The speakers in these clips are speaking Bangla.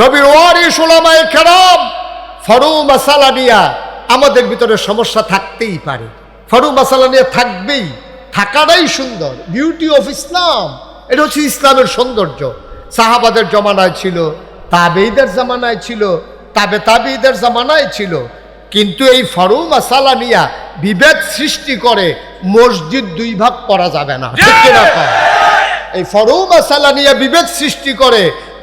নবীর ওয়ারিস উলামায়ে কেরাম ফরু মাসালা নিয়া আমাদের ভিতরে সমস্যা থাকতেই পারে, ফরু মাসালা নিয়ে থাকবেই, থাকাটাই সুন্দর, বিউটি অফ ইসলাম। এটা হচ্ছে ইসলামের সৌন্দর্য। সাহাবাদের জমানায় ছিল, তাবেঈদের জামানায় ছিল, তাবেঈদের জামানায় ছিল, কিন্তু এই ফরু মাসালা নিয়া বিভেদ সৃষ্টি করে মসজিদ দুই ভাগ করা যাবে না, ঠিক কিনা? এই ফরু মাসালা নিয়ে বিভেদ সৃষ্টি করে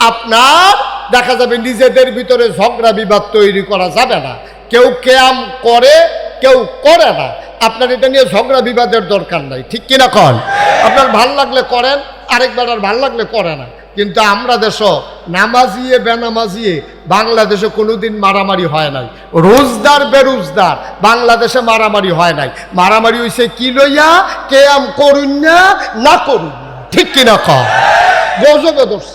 আপনার দেখা যাবে নিজেদের ভিতরে ঝগড়া বিবাদ তৈরি করা যাবে না। কেউ কিয়াম করে, কেউ করে না, আপনার এটা নিয়ে ঝগড়া বিবাদের দরকার নাই, ঠিক কিনা? কন আপনার ভাল লাগলে করেন, আরেকবার আর ভাল লাগলে করে না। কিন্তু আমরা দেশ নামাজিয়ে বেনামাজিয়ে বাংলাদেশে কোনোদিন মারামারি হয় নাই, রোজদার বেরোজদার বাংলাদেশে মারামারি হয় নাই। মারামারি হয়েছে কি লইয়া? কিয়াম করুন না করুন, ঠিক কিনা? কন গজবে দোষ,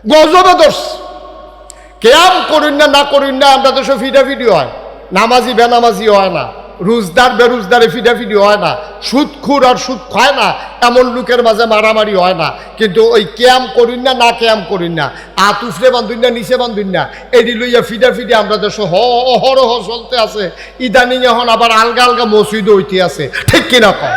গজবে দোষ। কিয়াম করুন না করুন না আমরা দেশে ফিডাফিডি হয়, নামাজি বেনামাজি হয় না, রোজদার বেরোজদারে ফিডাফিডি হয় না, সুদখুর আর সুদ খায় না এমন লোকের মাঝে মারামারি হয় না। কিন্তু ওই কিয়াম করুন না কিয়াম করুন না, আত উফরে বান্ধুন না নিচে বান্ধুন না, এটি লইয়া ফিডাফিডি আমরা দেশে অহরহ চলতে আছে। ইদানিং এখন আবার আলগা আলগা মসজিদ হইতে আছে, ঠিক কিনা? কম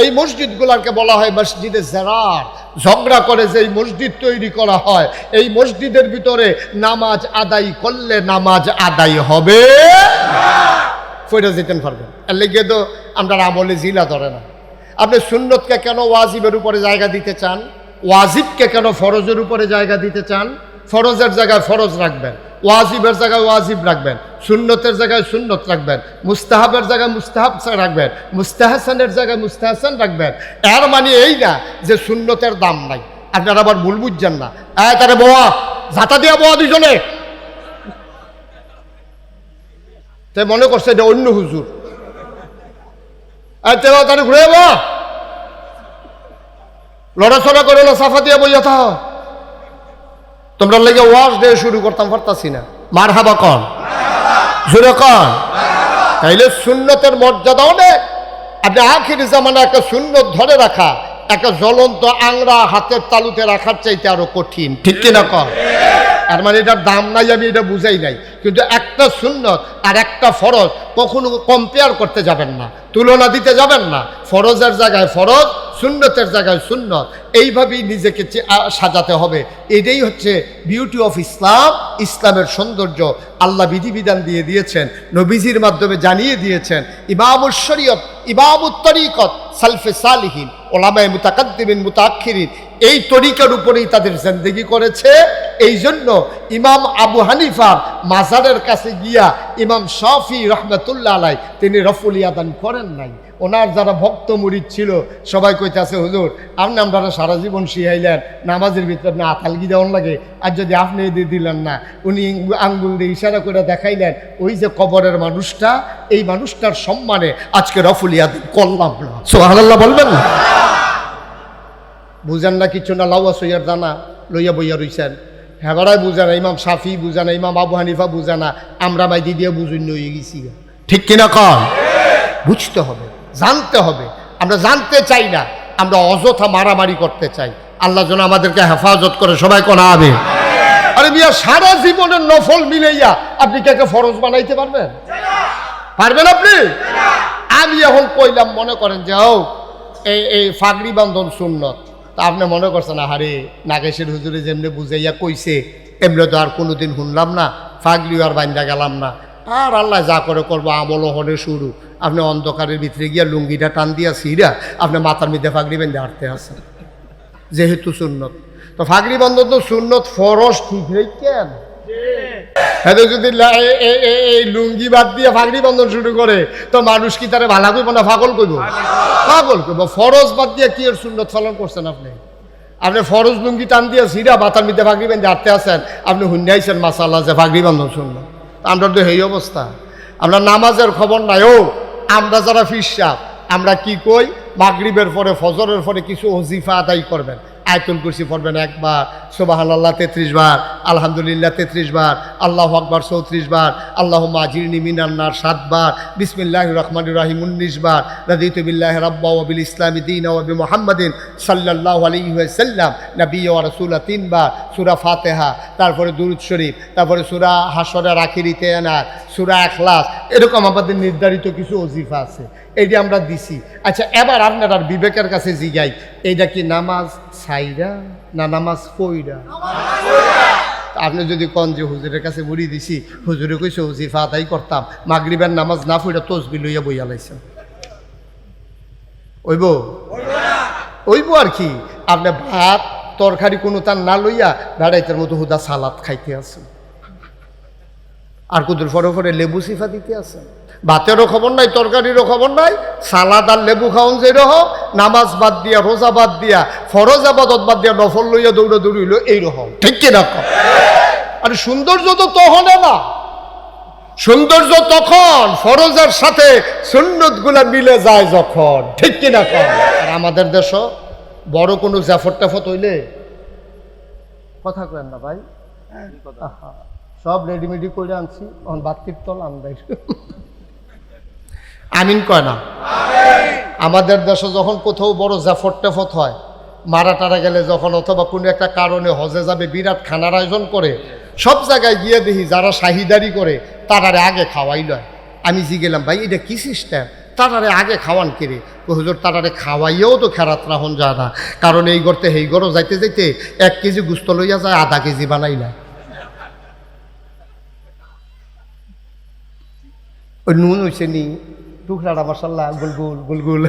এই মসজিদগুলোকে বলা হয় মসজিদে জারার। ঝগড়া করে যে মসজিদ তৈরি করা হয়, এই মসজিদের ভিতরে নামাজ আদায় করলে নামাজ আদায় হবে ফিরে যেতেন পারবেন। এর লেগে তো আমরা আমলে জিলা ধরে না। আপনি সুন্নতকে কেন ওয়াজিবের উপরে জায়গা দিতে চান? ওয়াজিবকে কেন ফরজের উপরে জায়গা দিতে চান? ফরজের জায়গায় ফরজ রাখবেন, ওয়াজিবের জায়গায় ওয়াজিব রাখবেন, সুন্নতের জায়গায় সুন্নত রাখবেন, মুস্তাহাবের জায়গায় মুস্তাহাব রাখবেন, মুস্তাহাসানের জায়গায় মুস্তাহাসান রাখবেন। এর মানে এই না যে সুন্নতের দাম নাই। আপনারা আবার ভুল বুঝছেন না। তারে বোয়া ঝাঁটা দিয়া বোয়া দুজনে, তাই মনে করছে এটা অন্য হুজুর। তারে ঘুরে বোয়া লড়াচড়া করে না, সাফা দিয়া বইয়া থাক। তোমরা লেগে ওয়াজ দিয়ে শুরু করতাম পারতাছি না। মার হাবা কন, জোরে কন। তাইলে সুন্নতের মর্যাদা অনেক। আপনি আখিরি জামানা একটা সুন্নত ধরে রাখা একটা জ্বলন্ত আংরা হাতের তালুতে রাখার চাইতে আরো কঠিন, ঠিক কিনা? কন আর মানে এটার দাম নাই আমি এটা বুঝাই নাই, কিন্তু একটা সুন্নত আর একটা ফরজ কখনো কম্পেয়ার করতে যাবেন না, তুলনা দিতে যাবেন না। ফরজের জায়গায় ফরজ, সুন্নতের জায়গায় সুন্নত, এইভাবেই নিজেকে সাজাতে হবে। এটাই হচ্ছে বিউটি অফ ইসলাম, ইসলামের সৌন্দর্য। আল্লাহ বিধিবিধান দিয়ে দিয়েছেন, নবীজির মাধ্যমে জানিয়ে দিয়েছেন। ইমামুশ শরীয়ত, ইমামুত তরিকত, সালফে সালিহিন, ওলামায়ে মুতাকাদ্দিমিন মুতাআখিরিন এই তরিকার উপরেই তাদের জিন্দেগি করেছে। এই জন্য ইমাম আবু হানিফার মাজারের কাছে গিয়া ইমাম শাফি রহমতুল্লাহ আলাই তিনি রফুল ইয়াদান করেন নাই। ওনার যারা ভক্ত মুরিদ ছিল সবাই কইতেছে, হুজুর আপনি আমরা সারা জীবন শিখাইলেন, নামাজের ভিতরে আপনি আতালগি দেওয়ান লাগে, আর যদি আপনি দিয়ে দিলেন না, উনি আঙ্গুল দিয়ে ইশারা করে দেখাইলেন ওই যে কবরের মানুষটা, এই মানুষটার সম্মানে আজকে রফুল ইয়াদান করলাম না। সুবহানাল্লাহ বলবেন না? বুঝেন না কিছু না, লাউয়া সইয়ার জানা লইয়া বইয়া রইছেন। হেবারাই বুঝে না, ইমাম শাফি বুঝে না, ইমাম আবু হানিফা বুঝে না, আমরা মাইদি দিয়ে বুঝুন হয়ে গেছি, ঠিক কিনা? কন বুঝতে হবে, জানতে হবে। আমরা জানতে চাই না, আমরা অযথা মারামারি করতে চাই। আল্লাহ যেন আমাদেরকে হেফাজত করে, সবাই কোন আবে। আরে মিয়া সারা জীবনের নফল মিলাইয়া আপনি কে ফরজ বানাইতে পারবেন? পারবেন আপনি? আমি এখন কইলাম, মনে করেন যে ও এই ফাগড়ি বান্ধন সুন্নত, তা আপনি মনে করছেন আহারে নাগেশের হুজুরে যেমনি বুঝাইয়া কইছে এমনি তো আর কোনোদিন শুনলাম না, ফাগড়ি আর বান্ধা গেলাম না, আর আল্লাহ যা করে করবো, আমল হনে শুরু। আপনি অন্ধকারের ভিতরে গিয়া লুঙ্গিটা টান দিয়া সিরা আপনি মাথার মধ্যে ফাগড়ি বেঁধে হাঁটতে আসেন, যেহেতু সুন্নত। তো ফাগড়ি বান্ধন তো সুন্নত, ফরজ ঠিক নেই কেন? যদি এই লুঙ্গি বাদ দিয়ে ফাগড়ি বান্ধন শুরু করে তো মানুষ কি তারে ভালা করবো না পাগল করবো? পাগল করবো। ফরজ বাদ দিয়ে কি এর সুন্নত পালন করছেন আপনি? আপনি ফরজ লুঙ্গি টান দিয়ে সিরা মাথার মধ্যে ফাগড়ি বেঁধে হাঁটতে আসেন, আপনি হুন্ডাইছেন মাসাল্লাহ যে ফাগড়ি বান্ধন সুন্নত। আমরা তো এই অবস্থা, আমরা নামাজের খবর নাই। ও আমরা যারা ফিরসাব আমরা কি কই, মাগরিবের পরে ফজরের পরে কিছু ওজিফা আদায় করবেন, আয়াতুল কুরসি পড়বেন একবার, সুবহানাল্লাহ 33 বার, আলহামদুলিল্লাহ 33 বার, আল্লাহু আকবার 34 বার, আল্লাহুম্মা আজিরনি মিনান নার 7 বার, বিসমিল্লাহির রহমানির রহিম 19 বার, রাদিতু বিল্লাহি রাব্বা ওয়া বিল ইসলামি দীনা ওয়া বিমুহাম্মাদিন সাল্লাল্লাহু আলাইহি ওয়াসাল্লাম নবী ওয়া রাসূলা 3 বার, সূরা ফাতিহা, তারপরে দুরূদ শরীফ, তারপরে সূরা হাশরের আখিরিতে আনাত, সূরা ইখলাস, এরকম আমাদের নির্ধারিত কিছু ওজিফা আছে, এইটা আমরা দিছি। আচ্ছা, এবার আপনারা বিবেকের কাছে জিগাই, এইটা কি নামাজ সাইরা না নামাজ পইরা? আপনি যদি কন যে হুজুরের কাছে মুড়ি দিছি, হুজুরে কইছে ওজিফা আদায় করতাম, মাগরিবের নামাজ না পইরা তসবিহ লইয়া বইয়া লাইছেন, ওইব ওইব আর কি? আপনি ভাত তরকারি কোনো তার না লইয়া বেড়াইতের মতো হুদা সালাদ খাইতে আছেন, আর কুদুর ফরে ফরে লেবু সিফা দিতে আছেন। ভাতেরও খবর নাই, তরকারিরও খবর নাই, সালাদ আর লেবু খাওয়ান যেরকম, নামাজ বাদ দিয়া, রোজা বাদ দিয়া, ফরজ আবাদত বাদ দিয়া নফল লইয়া দৌড়া দৌড়ি হইল এইরকম, ঠিক কিনা? আরে সৌন্দর্য তো তখন না, সৌন্দর্য তখন ফরজের সাথে সুন্নত গুলা মিলে যায় যখন, ঠিক কিনা? আর আমাদের দেশ বড় কোনো জাফর টাফত হইলে কথা কেন না ভাই, সব রেডিমেডি করে আনছি, এখন বাতির তল আন্দাই আমিন কয় না? আমাদের দেশে যখন কোথাও বড় জাফর টাফত হয়, মারা টারা গেলে যখন, অথবা কোনো একটা কারণে হজে যাবে, বিরাট খানার আয়োজন করে, সব জায়গায় গিয়ে দেখি যারা শাহিদারি করে তারারে আগে খাওয়াই লয়। আমি জি গেলাম, ভাই এটা কি সিস্টেম, তারারে আগে খাওয়ান কেড়ে? হুজুর তারারে খাওয়াইয়াও তো খেরাত রাহন যায় না, কারণ এই গড়তে সেই গড়ও যাইতে যাইতে 1 কেজি গুস্ত লইয়া যায়, আধা কেজি বানাই না। ওই নুন হয়েছে নি টুকরাটা মাসাল্লাহ গুলগুল গুলগুল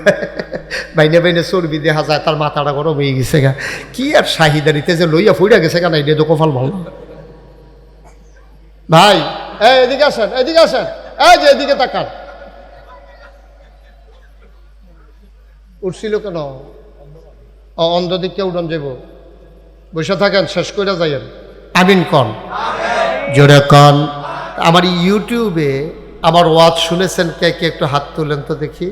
বাইনে বাইনে চর্বি দেখা যায়, তার মাথাটা গরম হয়ে গেছে গা, কি আর শাহিদারিতে যে লইয়া ফুইরা গেছে গা, না এটা তো কপাল ভালো। ভাই এদিকে আসেন, এদিকে আসেন, এই যে এদিকে তাকান। উঠছিল কেন? অন্ধ দিককে উঠন যাব, বসে থাকেন, শেষ করে যাইয়েন। আমিন কন, জোরে কন। আমার ইউটিউবে আমার ওয়াজ শুনেছেন কে কে? একটু হাত তুলেন তো দেখি।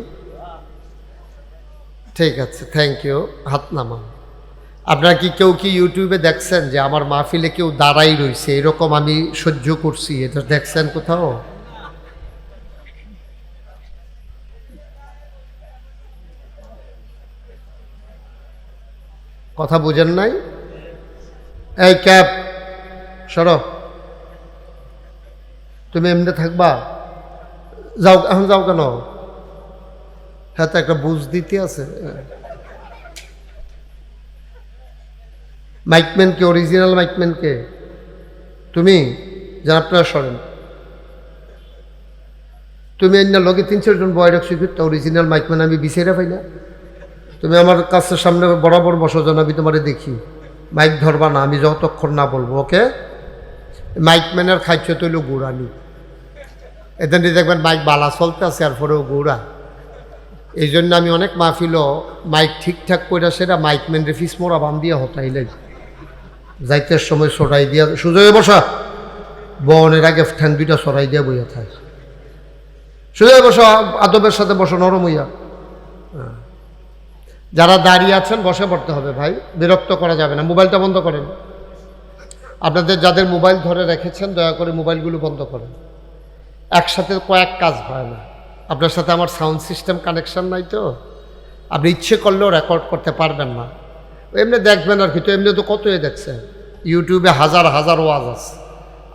ঠিক আছে, থ্যাংক ইউ, হাত নামান। আপনারা কি কেউ কি ইউটিউবে দেখছেন যে আমার মাহফিলে কেউ দাঁড়াই রয়েছে, এরকম আমি সহ্য করছি, এটা দেখছেন কোথাও? কথা বুঝেন নাই? এই ক্যাপ সরো, তুমি এমনি থাকবা? যাও, এখন যাও কেন? হ্যাঁ, তো একটা বুঝ দিতে আছে। মাইকম্যান কে? অরিজিনাল মাইকম্যান কে? তুমি? যান আপনারা সরেন। তুমি এর না লগে 3-4 জন বয় রাখছি, অরিজিনাল মাইকম্যান আমি বিচাইরা পাই না। তুমি আমার কাছের সামনে বরাবর বসো, যেন আমি তোমারে দেখি। মাইক ধরবা না আমি যতক্ষণ না বলবো, ওকে? মাইকম্যানের খাইছ তৈল গুড়ানি, এদের দেখবেন মাইক বালা চলতে আছে, আর পরেও গুড়া। এই জন্য আমি অনেক মাহফিলও মাইক ঠিকঠাক করে সেটা মাইকম্যানের ফিস মোড়া বান দিয়া হতাইলে যাইতে সময় সরাই দিয়া, সুজয়ে বসা, বনের আগে ঠ্যাং 2টা সরাই দিয়া বইয়া থাকে। সুজয়ে বসা, আদবের সাথে বসো, নরম হইয়া। যারা দাঁড়িয়ে আছেন বসে পড়তে হবে ভাই, বিরক্ত করা যাবে না। মোবাইলটা বন্ধ করেন। আপনাদের যাদের মোবাইল ধরে রেখেছেন দয়া করে মোবাইলগুলো বন্ধ করেন। একসাথে কয়েক কাজ হয় না। আপনার সাথে আমার সাউন্ড সিস্টেম কানেকশন নাই, তো আপনি ইচ্ছে করলেও রেকর্ড করতে পারবেন না। এমনি দেখবেন আর কি, তো এমনি তো কতই দেখছেন, ইউটিউবে হাজার হাজার ওয়াজ আছে,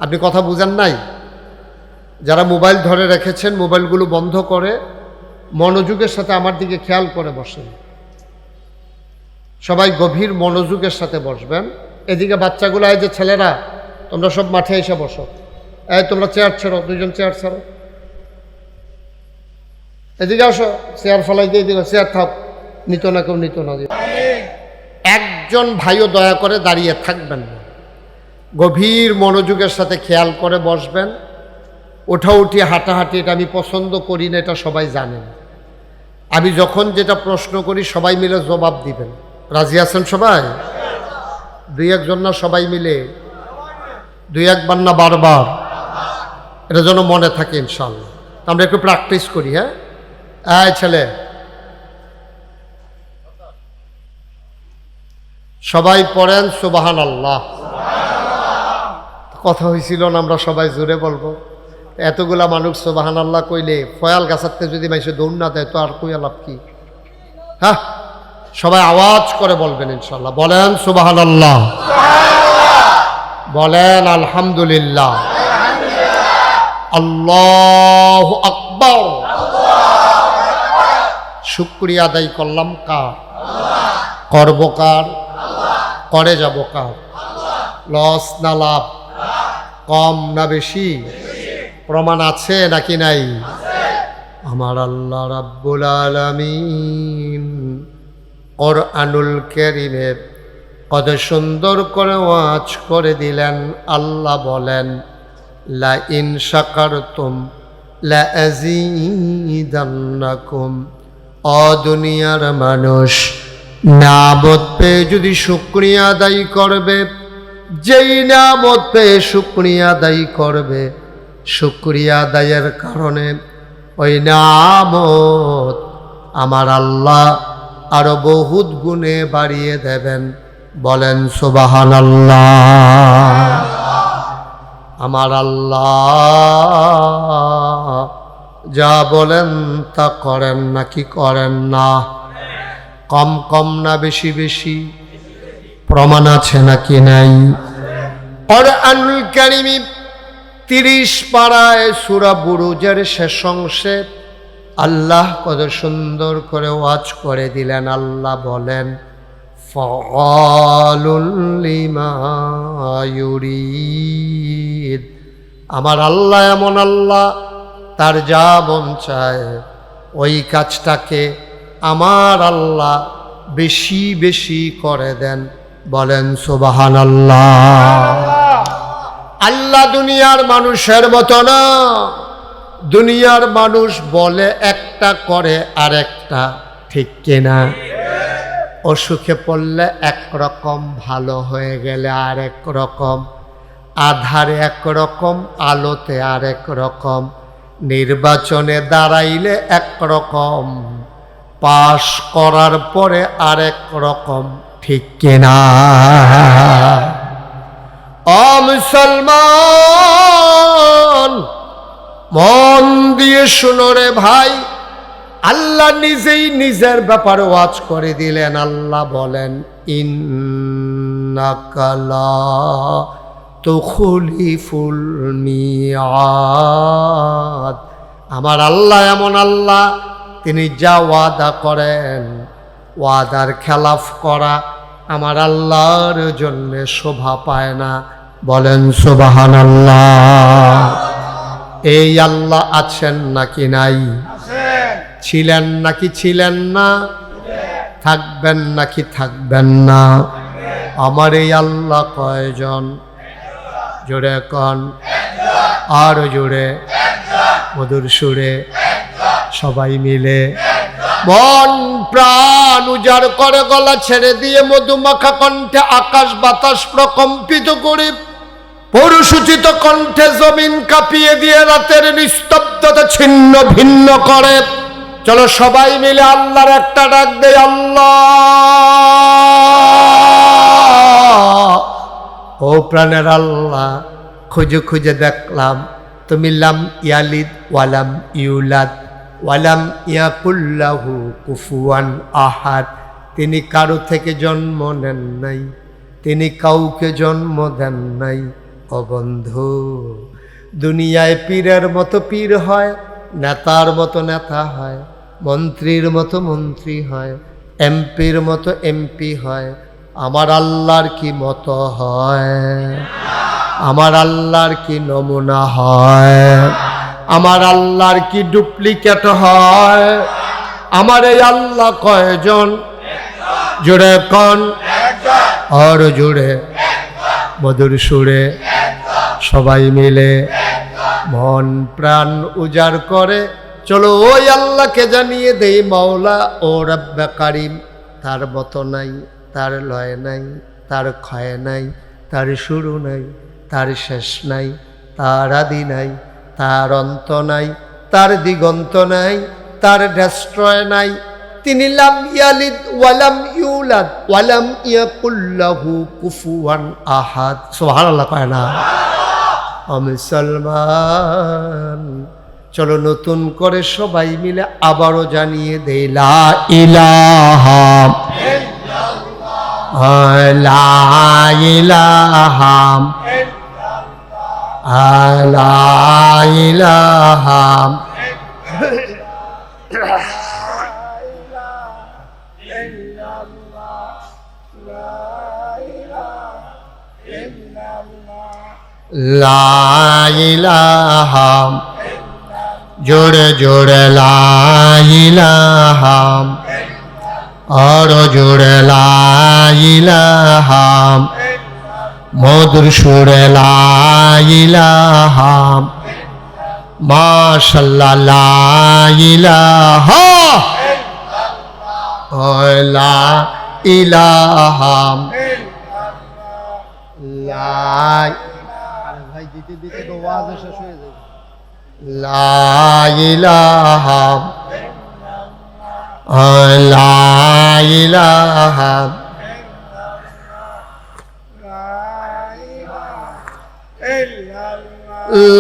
আপনি কথা বুঝেন নাই। যারা মোবাইল ধরে রেখেছেন মোবাইলগুলো বন্ধ করে মনোযোগের সাথে আমার দিকে খেয়াল করে বসেন। সবাই গভীর মনোযোগের সাথে বসবেন। এদিকে বাচ্চাগুলো, এই যে ছেলেরা, তোমরা সব মাঠে এসে বসো। এই তোমরা চেয়ার ছাড়ো, 2জন চেয়ার ছাড়ো, এদিকে আসো, চেয়ার ফেলাই দিয়ে এদিকে চেয়ার থাক, নিত না কেউ, নিত না। একজন ভাইও দয়া করে দাঁড়িয়ে থাকবেন না, গভীর মনোযোগের সাথে খেয়াল করে বসবেন। ওঠাউঠি হাঁটাহাঁটি এটা আমি পছন্দ করি না, এটা সবাই জানেন। আমি যখন যেটা প্রশ্ন করি সবাই মিলে জবাব দিবেন। রাজি আছেন সবাই? 2-1 জন না, সবাই মিলে 2-1 বার না, বারবার, এটা যেন মনে থাকে ইনশাল্লাহ। আমরা একটু প্র্যাকটিস করি। হ্যাঁ, এই ছেলে সবাই পড়েন সুবহানাল্লাহ। কথা হয়েছিল না, আমরা সবাই জোরে বলবো। এতগুলা মানুষ সুবহানাল্লাহ কইলে ফয়াল গাছাতে যদি মাইসে দৌড় না দেয় তো আর কইয়া লাভ কি? হ্যাঁ, সবাই আওয়াজ করে বলবেন ইনশাল্লাহ। বলেন সুবহানাল্লাহ, বলেন আলহামদুলিল্লাহ, আল্লাহু আকবার। শুকরিয়া আদায় করলাম কার? করব কার? করে যাব কার? লস না লাভ? কম না বেশি? প্রমাণ আছে নাকি নাই? আমার আল্লাহ রাব্বুল আলামিন কোরআনুল কারীমের কত সুন্দর করে ওয়াজ করে দিলেন। আল্লাহ বলেন, লা ইন শাকারতুম লা আযীদান্নাকুম। ও দুনিয়ার মানুষ, নিয়ামত পেয়ে যদি শুকরিয়া আদায় করবে, যেই নিয়ামত পেয়ে শুকরিয়া আদায় করবে, শুকরিয়া আদায়ের কারণে ওই নিয়ামত আমার আল্লাহ আরো বহুত গুণে বাড়িয়ে দেবেন। বলেন সুবহানাল্লাহ। আমার আল্লাহ যা বলেন তা করেন নাকি করেন না? কম কম না বেশি বেশি? প্রমাণ আছে নাকি নাই? কোরআনুল কারীম 30 পারায় সূরা বুরুজের শেষ অংশে আল্লাহ কত সুন্দর করে ওয়াজ করে দিলেন। আল্লাহ বলেন, ফাআলুল লিমা ইউরিদ। আমার আল্লাহ এমন আল্লাহ, তার যা মন চায় ওই কাজটাকে আমার আল্লাহ বেশি বেশি করে দেন। বলেন সুবহানাল্লাহ। আল্লাহ দুনিয়ার মানুষের মতো না। দুনিয়ার মানুষ বলে একটা করে আরেকটা, ঠিক কিনা? অসুখে পড়লে একরকম, ভালো হয়ে গেলে আরেক রকম, আধারে একরকম, আলোতে আরেক রকম, নির্বাচনে দাঁড়াইলে একরকম, পাশ করার পরে আরেক রকম, ঠিক কিনা? ও মুসলমান, মন দিয়ে শুনো রে ভাই, আল্লাহ নিজেই নিজের ব্যাপারে ওয়াজ করে দিলেন। আল্লাহ বলেন, ইন্নাকা লা তুখলিফুল মিআদ। আমার আল্লাহ এমন আল্লাহ, তিনি যা ওয়াদা করেন, ওয়াদার খেলাফ করা আমার আল্লাহর জন্য শোভা পায় না। বলেন সুবহানাল্লাহ। এই আল্লাহ আছেন নাকি নাই? ছিলেন নাকি ছিলেন না? থাকবেন নাকি থাকবেন না? আমার এই আল্লাহ কয়জন? জোরে কন, আর জোরে, মধুর সুরে, সবাই মিলে। মন প্রাণ উজাড় করে গলা ছেড়ে দিয়ে মধুমাখা কণ্ঠে আকাশ বাতাস প্রকম্পিত করে, পরশুচিত কণ্ঠে জমিন কাঁপিয়ে দিয়ে রাতের নিস্তব্ধতা ছিন্ন ভিন্ন করে। চলো সবাই মিলে আল্লাহর একটা ডাক দেই, আল্লাহ। ও প্রাণের আল্লাহ, খুঁজে খুঁজে দেখলাম তুমি লাম ইয়ালিদ ওয়ালাম ইউলাদ ওয়ালাম ইয়াকুল্লাহু কুফুয়ান আহাদ। তিনি কারো থেকে জন্ম নেন নাই, তিনি কাউকে জন্ম দেন নাই। ও বন্ধু, দুনিয়ায় পীরের মতো পীর হয়, নেতার মতো নেতা হয়, মন্ত্রীর মতো মন্ত্রী হয়, এমপির মতো এমপি হয়। আমার আল্লাহর কি মতো হয়? আমার আল্লাহর কি নমুনা হয়? আমার আল্লাহর কি ডুপ্লিকেট হয়? আমার এই আল্লাহ কয়জন? জোরে কন, আর জোরে, মধুর সুরে, সবাই মিলে মন প্রাণ উজাড় করে চলো ওই আল্লাহকে জানিয়ে দেই, মাওলা ও রব্বে কারিম। তার মতো নাই, তার লয় নাই, তার ক্ষয় নাই, তার শুরু নাই, তার শেষ নাই, তার আদি নাই, তার অন্ত নাই, তার দিগন্ত নাই, তার ডেস্ট্রয় নাই। তিনি লাম ইয়ালিদ ওয়ালাম ইউলাদ ইউলাদ ওয়া লাম ইয়াকুল লাহু কুফুয়ান আহাদ। সুবহানাল্লাহ কয় না? আমি সালমান, চলো নতুন করে সবাই মিলে আবারও জানিয়ে দেই লা ইলাহা ইল্লাল্লাহ, লা ইলাহা ইল্লাল্লাহ, লা ইলাহা লা ইলাহা, জোরে জোরে লা ইলাহা, আর জোরে লা ইলাহা, মধুর সুরে লা ইলাহা, মাশাআল্লাহ লা ইলাহা লা ইলাহা লা লা ইলাহা লা ইলাহা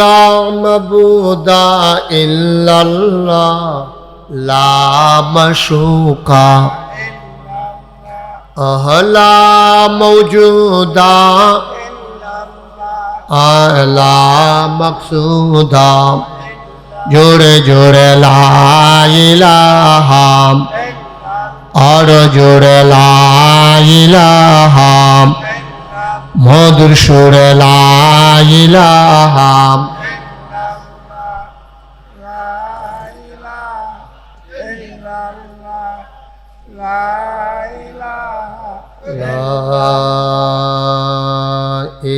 লা মাবুদা ইল্লাল্লাহ, লা মাশুকা লা মওজুদা লা মাকসুদা, জোরে জোরে লা ইলাহা, আর জোরে লা ইলাহা, মধুর সুরে লা ইলাহা,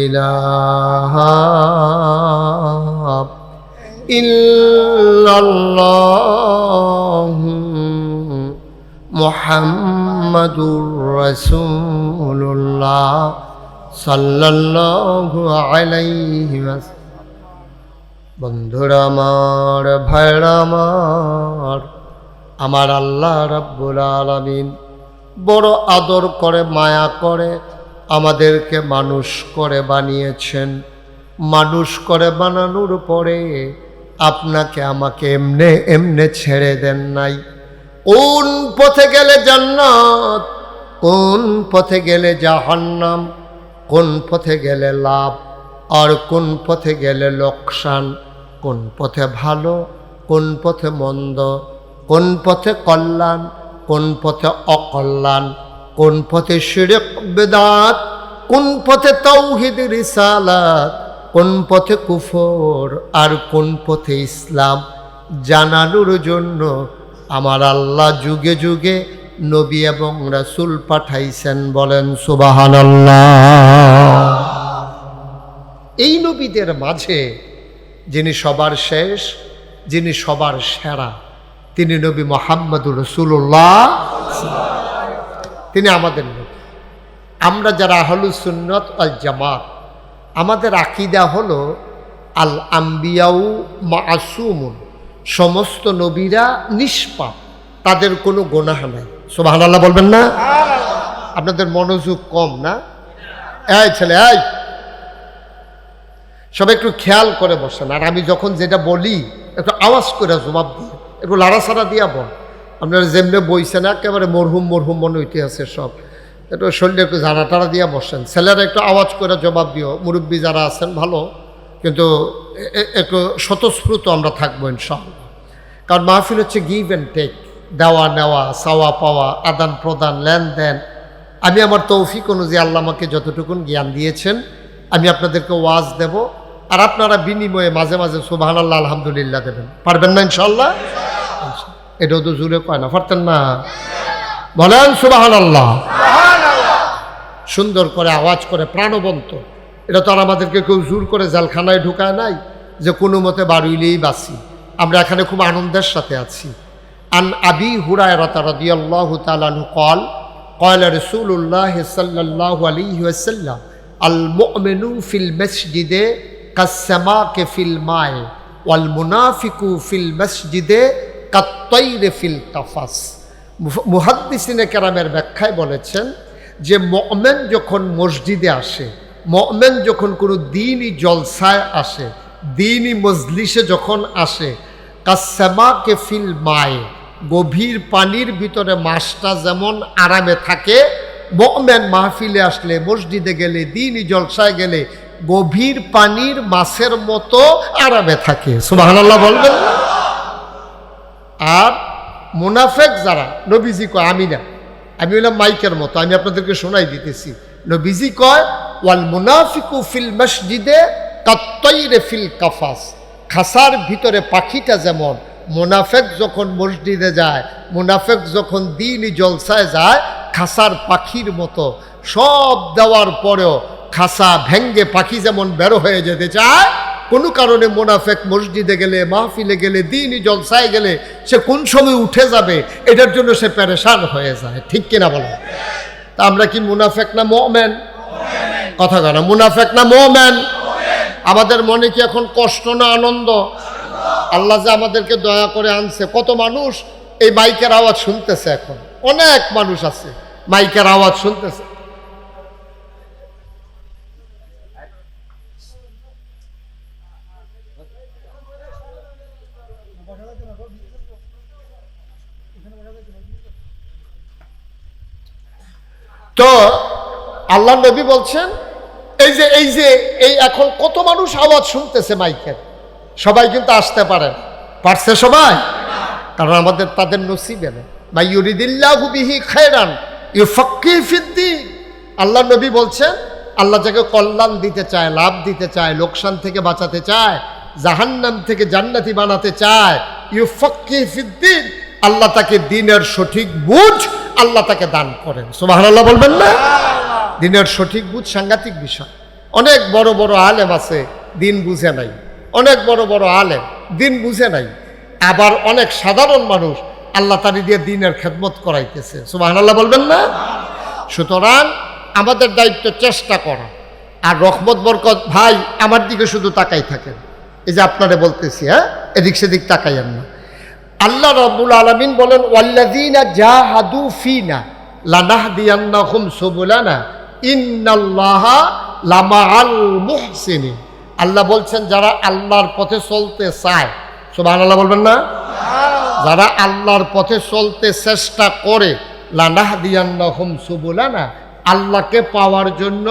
ইলাহা ইল্লাল্লাহু মুহাম্মাদুর রাসূলুল্লাহ সাল্লাল্লাহু আলাইহি ওয়াসাল্লাম। বন্ধুরা আমার, ভাইরা আমার আল্লাহ রাব্বুল আলামিন বড় আদর করে, মায়া করে আমাদেরকে মানুষ করে বানিয়েছেন। মানুষ করে বানানোর পরে আপনাকে আমাকে এমনে এমনে ছেড়ে দেন নাই। কোন পথে গেলে জান্নাত, কোন পথে গেলে জাহান্নাম, কোন পথে গেলে লাভ আর কোন পথে গেলে লোকসান, কোন পথে ভালো, কোন পথে মন্দ, কোন পথে কল্যাণ, কোন পথে অকল্যাণ, কোন পথে শিরক বিদআত, কোন পথে তাওহীদ রিসালাত, কোন পথে কুফর আর কোন পথে ইসলাম জানানোর জন্য আমার আল্লাহ যুগে যুগে নবী এবং রাসূল পাঠাইছেন। বলেন সুবহানাল্লাহ। এই নবীদের মাঝে যিনি সবার শেষ, যিনি সবার সেরা, তিনি নবী মুহাম্মদুর রাসূলুল্লাহ। তিনি আমাদের নবী। আমরা যারা আহলুস সুন্নাত ওয়াল জামাত, আমাদের আকীদা হলো আল আম্বিয়াউ মাসুমুন, সমস্ত নবীরা নিষ্পাপ, তাদের কোনো গুনাহ নাই। সুবহানাল্লাহ বলবেন না? আপনাদের মনোযোগ কম না? এই ছেলে, এই সবাই একটু খেয়াল করে বসেন। আর আমি যখন যেটা বলি একটু আওয়াজ করে জবাব দিয়ে, একটু লাড়াছাড়া দিয়া বল। আপনারা যেমনি বইছেন একেবারে মরহুম মরহুম মনে হইতে আছে সব, একটু শরীরে একটু ঝাড়া টাড়া দিয়া বসেন। ছেলেরা একটু আওয়াজ করে জবাব দিও। মুরব্বী যারা আছেন ভালো, কিন্তু একটু স্বতঃস্ফূর্ত আমরা থাকবো ইনশাআল্লাহ। কারণ মাহফিল হচ্ছে গিভ অ্যান্ড টেক, দেওয়া নেওয়া, চাওয়া পাওয়া, আদান প্রদান, লেনদেন। আমি আমার তৌফিক অনুযায়ী আল্লাহ আমাকে যতটুকুন জ্ঞান দিয়েছেন আমি আপনাদেরকে ওয়াজ দেব, আর আপনারা বিনিময়ে মাঝে মাঝে সুবহানাল্লাহ আলহামদুলিল্লাহ দেবেন। পারবেন না ইনশাআল্লাহ? এটাও তো জুড়ে কয় না, পারতেন না? বলেন সুবহানাল্লাহ। সুন্দর করে আওয়াজ করে প্রাণবন্ত। এটা তো আর আমাদেরকে কেউ জোর করে জেলখানায় ঢুকায় নাই যে কোনো মতে বাড়িলেই বাঁচি। আমরা এখানে খুব আনন্দের সাথে আছি। আন আবি হুরায়রা রাদিয়াল্লাহু তাআলা আনহু قال قال رسول الله صلى الله عليه وسلم المؤمن في المسجد كالسماك في الماء والمنافق في المسجد كالطير في القفص। মুহাদ্দিসিনে কেরামের ব্যাখ্যায় বলেছেন যে মুমিন যখন মসজিদে আসে, মুমিন যখন কোনো দ্বীনি জলসায় আসে, দ্বীনি মজলিসে যখন আসে, কাসসামাকে ফিল মায়ে, গভীর পানির ভিতরে মাছটা যেমন আরামে থাকে, মুমিন মাহফিলে আসলে, মসজিদে গেলে, দ্বীনি জলসায় গেলে গভীর পানির মাছের মতো আরামে থাকে। সুবহানাল্লাহ বলবেন। আর মুনাফেক যারা, নবীজি কয়, আমি না, আমি হলাম মাইকের মতো, আমি আপনাদেরকে শোনাই দিতেছি। নবীজি কয়, ওয়াল মুনাফিকু ফিল মসজিদে কাত্তাইরে ফিল কাফাস, খাসার ভিতরে পাখিটা যেমন, মুনাফেক যখন মসজিদে যায়, মুনাফেক যখন দ্বীনি জলসায় যায়, খাসার পাখির মতো। সব দেওয়ার পরেও খাসা ভেঙ্গে পাখি যেমন বের হয়ে যেতে চায়, কোনো কারণে মুনাফেক মসজিদে গেলে, মাহফিলে গেলে, দ্বীনি জলসায় গেলে সে কোন সময় উঠে যাবে এটার জন্য সে পেরেশান হয়ে যায়। ঠিক কিনা বলেন? তা আমরা কি মুনাফেক না মুমিন? কথা বলা, মুনাফেক না মুমিন? আমাদের মনে কি এখন কষ্ট না আনন্দ? আল্লাহ যে আমাদেরকে দয়া করে আনছে, কত মানুষ এই মাইকের আওয়াজ শুনতেছে, এখন অনেক মানুষ আছে মাইকের আওয়াজ শুনতেছে। তো আল্লাহ নবী বলছেন, এই এখন কত মানুষ আওয়াজ শুনতেছে মাইকের, সবাই কিন্তু আসতে পারছে সবাই, কারণ আমাদের তাদের নসিবে না। মাইয়ুরিদিল্লাহু বিহি খায়রান ইউফাক্কিহু ফিদ্দীন। আল্লাহ নবী বলছেন, আল্লাহ যাকে কল্যাণ দিতে চায়, লাভ দিতে চায়, লোকসান থেকে বাঁচাতে চায়, জাহান্নাম থেকে জান্নাতি বানাতে চায়, ইউফাক্কিহু ফিদ্দীন, আল্লাহ তাকে দ্বীনের সঠিক বুঝ আল্লাহ তাকে দান করেন। সুবহানাল্লাহ বলবেন না? দ্বীনের সঠিক বুঝ সাংঘাতিক বিষয়। অনেক বড় বড় আলেম আছে, দ্বীন বুঝে নাই। অনেক বড় বড় আলেম, দ্বীন বুঝে নাই। আবার অনেক সাধারণ মানুষ আল্লাহ তারি দিয়ে দ্বীনের খেদমত করাইতেছে। সুবহানাল্লাহ বলবেন না? সুতরাং আমাদের দায়িত্ব চেষ্টা করা। আর রহমত বরকত ভাই আমার দিকে শুধু তাকাই থাকেন, এই যে আপনারে বলতেছি, হ্যাঁ, এদিক সেদিক তাকাইয়েন না। আল্লাহ রাব্বুল আলামিন বলেন, ওয়াল্লাযীনা জাহাদু ফিনা লানাহদিয়ান্নাহুম সুবুলানা ইন্নাল্লাহা লামাআল মুহসিনিন। আল্লাহ বলছেন, যারা আল্লাহর পথে চলতে চায়, সুবহানাল্লাহ বলবেন না? যারা আল্লাহর পথে চলতে চেষ্টা করে, লানাহদিয়ান্নাহুম সুবুলানা, আল্লাহকে পাওয়ার জন্য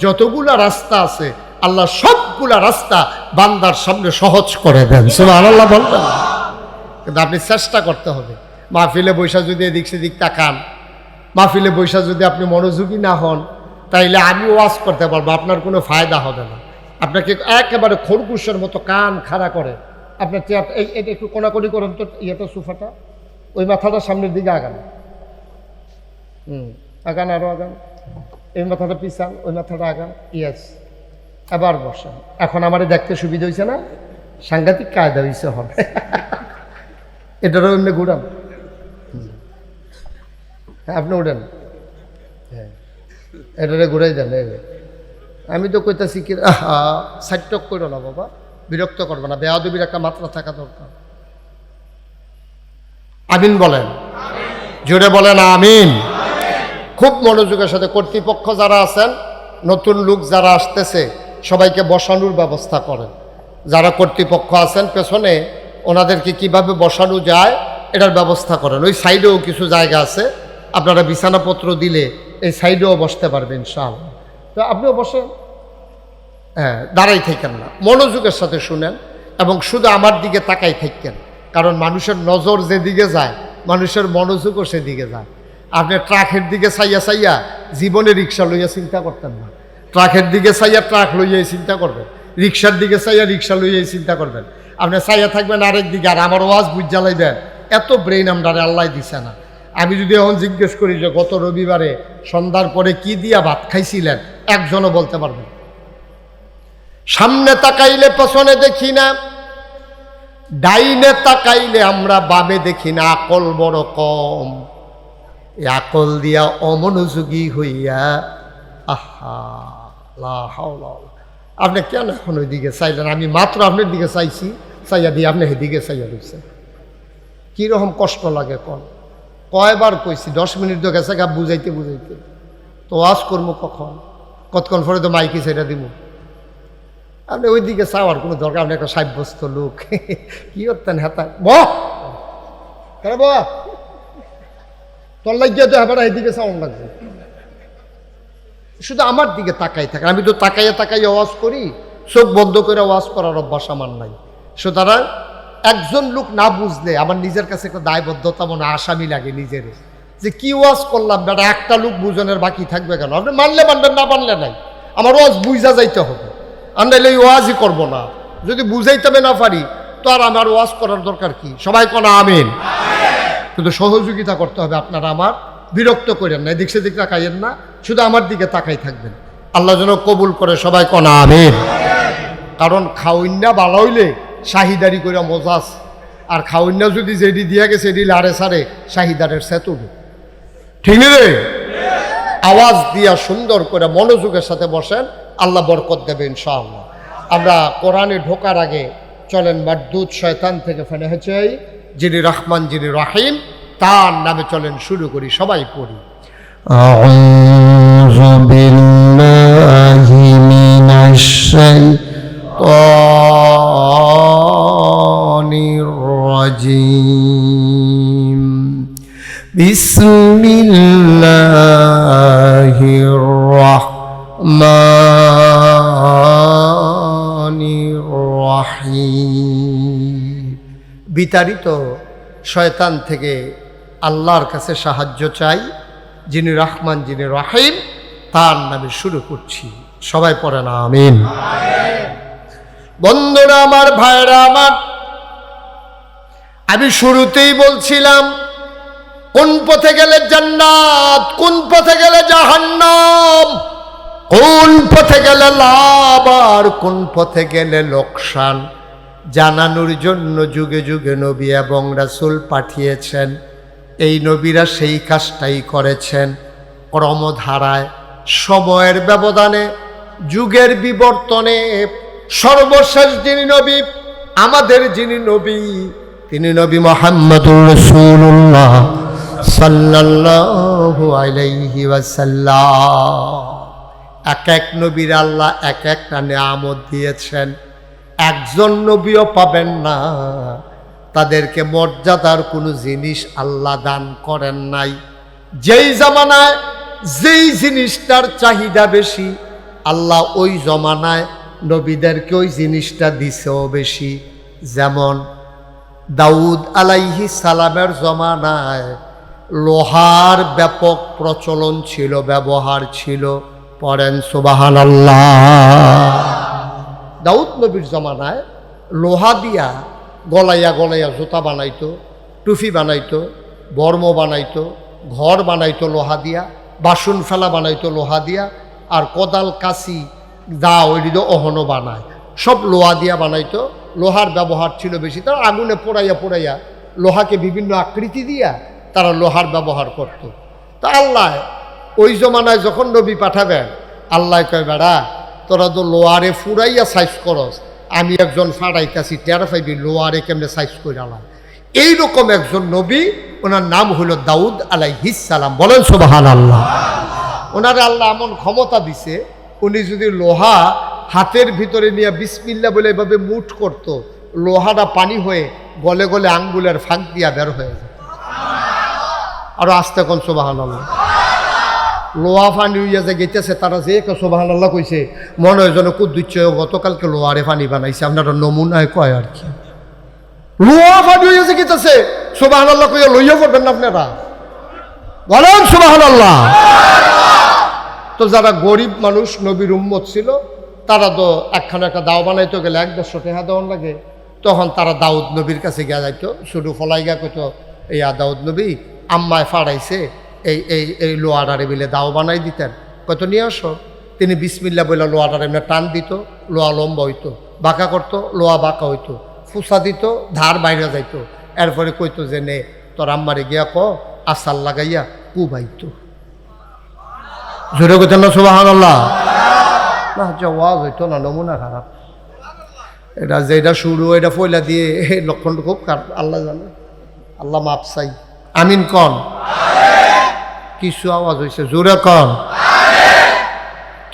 যতগুলা রাস্তা আছে আল্লাহ সবগুলা রাস্তা বান্দার সামনে সহজ করে দেন। সুবহানাল্লাহ বলবেন। কিন্তু আপনি চেষ্টা করতে হবে। মাহফিলে বৈশা যদি এদিক সেদিক তাকান, মাহফিলে বৈশা যদি আপনি মনোযোগী না হন, তাইলে আমি ওয়াজ করতে পারবো, আপনার কোনো ফায়দা হবে না। আপনাকে একেবারে খরগোশের মতো কান খাড়া করে আপনার চেয়ার, এটা একটু কোনাকুনি করেন তো, ইয়েটা সোফাটা, ওই মাথাটা সামনের দিকে আগান, আগান, আরো আগান, এই মাথাটা পিছান, ওই মাথাটা আগান, ইয়েস, আবার বসেন। এখন আমারে দেখতে সুবিধা হয়েছে না? সাংঘাতিক কায়দা হয়েছে হবে। এটারও এমনি ঘুরান, হ্যাঁ আপনি উঠেন, হ্যাঁ এটারে ঘুরাই দেন। আমি তো কইতাছি কি, সাইটক করো না বাবা, বিরক্ত করবে না, বেয়াদবির একটা মাত্রা থাকা দরকার। আমিন বলেন, জোরে বলেন আমিন। খুব মনোযোগের সাথে কর্তৃপক্ষ যারা আছেন, নতুন লোক যারা আসতেছে, সবাইকে বসানোর ব্যবস্থা করেন। যারা কর্তৃপক্ষ আছেন পেছনে, ওনাদেরকে কিভাবে বসানো যায় এটার ব্যবস্থা করেন। ওই সাইডেও কিছু জায়গা আছে, আপনারা বিছানাপত্র দিলে এই সাইডেও বসতে পারবেন ইনশাআল্লাহ। তো আপনিও বসেন, হ্যাঁ দাঁড়াই থাকেন না, মনোযোগের সাথে শুনেন এবং শুধু আমার দিকে তাকাই থাকেন, কারণ মানুষের নজর যেদিকে যায় মানুষের মনোযোগও সেদিকে যায়। আপনি ট্রাকের দিকে চাইয়া চাইয়া জীবনে রিক্সা লইয়া চিন্তা করতেন না, ট্রাকের দিকে চাইয়া ট্রাক লইয়াই চিন্তা করবেন, রিক্সার দিকে চাইয়া রিক্সা লইয়াই চিন্তা করবেন। আপনি চাইয়া থাকবেন আরেক দিকে, আর আমার ওয়াজ বুঝ জ্বালাইবেন। এত ব্রেইন আমরা আল্লাহ দিছে না। আমি যদি এখন জিজ্ঞেস করি যে গত রবিবারে সন্ধ্যার পরে কি দিয়া ভাত খাইছিলেন, একজনও বলতে পারবেন। সামনে তাকাইলে পেছনে দেখি না, ডাইনে তাকাইলে আমরা বামে দেখি না, আকল বড় কম। এই আকল দিয়া অমনোযোগী হইয়া, আহা লা হাওলা, আপনি কেন এখন ওই দিকে চাইলেন? আমি মাত্র আপনার দিকে চাইছি, চাইয়া দিয়ে আপনি সেদিকে চাইয়া দিচ্ছেন। কীরকম কষ্ট লাগে কোন? কয়বার কইছি 10 মিনিট তো গেছে গা বুঝাইতে বুঝাইতে। তো ওয়াজ করবো কতক্ষণ পরে তো মাইকি সেটা দিব। আপনি ওই দিকে চাওয়ার কোনো দরকার, আপনি একটা সাব্যস্ত লোক কি করতেন হেতা তোর লাগিয়ে তো এবার এইদিকে চাওয়ার লাগবে, শুধু আমার দিকে তাকাই থাকে। আমি তো তাকাইয়া তাকাইয়া ওয়াজ করি, চোখ বন্ধ করে ওয়াজ করার অভ্যাস আমার নাই। সুতরাং একজন লোক না বুঝলে আমার নিজের কাছে একটা দায়বদ্ধতা মনে আসামি লাগে নিজের, যে কি ওয়াজ করলাম বেটা, একটা লোক বুঝনের বাকি থাকবে কেন? আপনি মানলে মানবেন, না মানলে নাই। আমার ওয়াজ বুঝা যাইতে হবে, আনলে ওয়াজই করবো না। যদি বুঝাইতে না পারি তো আর আমার ওয়াজ করার দরকার কি? সবাই কোনা আমিন। কিন্তু সহযোগিতা করতে হবে। আপনারা আমার বিরক্ত করেন না, এদিক সেদিক তাকাইয়েন না, শুধু আমার দিকে তাকাই থাকবেন। আল্লাহ যেন কবুল করে, সবাই কোনা আমিন। কারণ খাওয়িনা ভালো হইলে শাহিদারি করে মজাস, আর খাওয়িনা যদি যেডি দিয়া গেছে এডি লারে সারে শাহিদারের সেতুবে, ঠিক রে? আওয়াজ দিয়া সুন্দর করে মনোযোগের সাথে বসেন, আল্লাহ বরকত দেবে ইনশাআল্লাহ। আমরা কোরআনে ঢোকার আগে চলেন মারদুদ শয়তান থেকে ফেলে হয়েছে যিনি রহমান যিনি রহিম, তার নামে চলেন শুরু করি, সবাই পড়ি। আউযু বিল্লাহি মিনাশ শাইতানির রাজীম। বিসমিল্লাহির রাহমানির রাহিম। বিতাড়িত শয়তান থেকে আল্লাহর কাছে সাহায্য চাই, যিনি রহমান যিনি রহিম, তার নামে শুরু করছি, সবাই পড়েন আমিন। বন্ধুরা আমার, ভাইরা আমার, আমি শুরুতেই বলছিলাম কোন পথে গেলে জান্নাত, কোন পথে গেলে জাহান্নাম, কোন পথে গেলে লাভ আর কোন পথে গেলে লোকসান জানানোর জন্য যুগে যুগে নবী এবং রাসূল পাঠিয়েছেন। এই নবীরা সেই কাজটাই করেছেন। ক্রমধারায় সময়ের ব্যবধানে যুগের বিবর্তনে সর্বশেষ যিনি নবী, আমাদের যিনি নবী, তিনি নবী মুহাম্মদুর রাসূলুল্লাহ সাল্লাল্লাহু আলাইহি ওয়াসাল্লাম। এক এক নবীর আল্লাহ এক একটা নিয়ামত দিয়েছেন। একজন নবীও পাবেন না তাদেরকে মর্যাদার কোনো জিনিস আল্লাহ দান করেন নাই। যেই জামানায় যেই জিনিসটার চাহিদা বেশি, আল্লাহ ওই জমানায় নবীদেরকে ওই জিনিসটা দিছেও বেশি। যেমন দাউদ আলাইহিস সালামের জমানায় লোহার ব্যাপক প্রচলন ছিল, ব্যবহার ছিল। পড়েন সুবহানাল্লাহ। দাউদ নবীর জমানায় লোহা দিয়া গলাইয়া গলাইয়া জুতা বানাইতো, টুপি বানাইতো, বর্ম বানাইতো, ঘর বানাইতো লোহা দিয়া, বাসন ফেলা বানাইতো লোহা দিয়া, আর কোদাল কাশি দা ওই অহনো বানায়, সব লোহা দিয়া বানাইতো। লোহার ব্যবহার ছিল বেশি। তারা আগুনে পোড়াইয়া পোড়াইয়া লোহাকে বিভিন্ন আকৃতি দিয়া তারা লোহার ব্যবহার করত। তা আল্লাহ ওই জমানায় যখন নবী পাঠাবেন, আল্লাহ কয় বেড়া তোরা তো লোহারে ফুরাইয়া সাইজ করস, আমি একজন ফাড়াইতাছি, টের পাইবি লোহারে কেমনে সাইজ করে আলাম। এইরকম একজন নবী, ওনার নাম হলো দাউদ আলাইহিস সালাম। বলেন সুবহানাল্লাহ। ওনারে আল্লাহ এমন ক্ষমতা দিছে, উনি যদি লোহা হাতের ভিতরে নিয়ে বিসমিল্লাহ বলে এভাবে মুঠ করত, লোহাটা পানি হয়ে গলে গলে আঙ্গুলের ফাঁক দিয়া বের হয়ে যায়। আরো আস্তে কোন সুবহানাল্লাহ। লোহা পানি হইয়া যে গেতেছে, তারা যে সুবহানাল্লাহ কইছে, মনে হয় যেন কুদ্দুচ্ছ গতকালকে লোহারে পানি বানাইছে। আপনারা নমুনায় কয় আর কি, লোহা পানি হইয়া যে গেতেছে, সুবহানাল্লাহ কইয়া লইয়া পড়বেন না আপনারা? বলেন সুবহানাল্লাহ। তো যারা গরিব মানুষ নবীর উম্মত ছিল, তারা তো একখানে একটা দাও বানাইতে গেলে 1-150 টাকা দেওয়ান লাগে। তখন তারা দাউদ নবীর কাছে গিয়া যাইতো, শুধু ফলাই গা কইতো, এই দাউদ নবী আম্মায় ফাড়াইছে, এই এই এই লোহাটারে বিলে দাও বানাই দিতেন, কত নিয়ে আসো। তিনি বিসমিল্লাহ বলে লোহাটারে এমনি টান দিত, লোহা লম্বা হইতো, বাঁকা করতো, লোহা বাঁকা হইতো, ফুসা দিত, ধার বাইরে যাইতো। এরপরে কইতো যে নে তোর আম্মারে গিয়া ক আসার লাগাইয়া কুবাইতো। জোরে কইতেন না সুবহানাল্লাহ? না ওয়াজ হইতো না, নমুনা খারাপ। এটা যেটা শুরু, এটা পয়লা দিয়ে লক্ষণটা খুব খারাপ, আল্লাহ জানে। আল্লাহ মাপ চাই। আমিন কন। কিছু আওয়াজ হয়েছে, জোরে কন।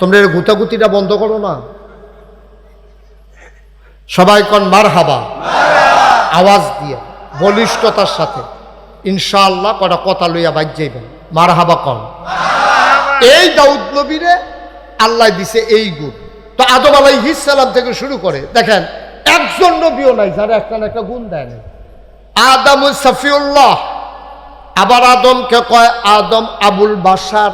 তোমরা এর গুতাগুতিটা বন্ধ করো না, সবাই কন মারহাবা, আওয়াজ দিয়ে বলিষ্ঠতার সাথে ইনশাআল্লাহ কটা কথা লইয়া বাইর যাইবেন। মারহাবা কন। এই দাউদ নবীরে আল্লাহ দিছে এই গুণ। তো আদম আলাইহিস সালাম থেকে শুরু করে দেখেন একজন নবীও নাই যারা একটা না একটা গুণ দেয় না। আদম সফিউল্লাহ, আবার আদমকে কয় আদম আবুল বাশার,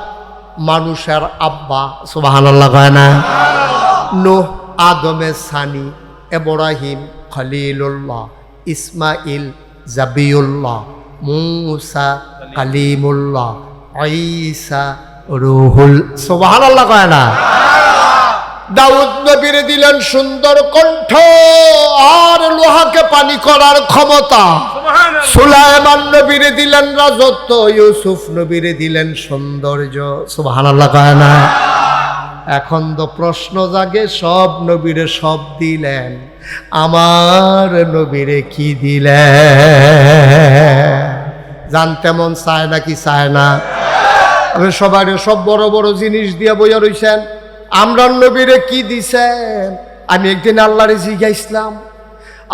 মানুষের আব্বা, সুবহানাল্লাহ কয় না। নূহ আদমের সানি, ইব্রাহিম খলিলুল্লাহ, ইসমাইল জাবিউল্লাহ, মুসা কালিমুল্লাহ, ঈসা রুহুল, সুবহানাল্লাহ কয় না। দাউদ নবীরে দিলেন সুন্দর কণ্ঠ আর লোহাকে পানি করার ক্ষমতা। সুলাইমান নবীরে দিলেন রাজত্ব, ইউসুফ নবীরে দিলেন সৌন্দর্য, সুবহানাল্লাহ কয় না। এখন তো প্রশ্ন জাগে সব নবীরে সব দিলেন, আমার নবীরে কি দিলেন? জানতে মন চায় নাকি চায় না? আমি সবাই সব বড় বড় জিনিস দিয়ে বইয়া রইছেন, আমরা নবীরে কি দিছেন? আমি একদিন আল্লাহরে জিজ্ঞাসলাম,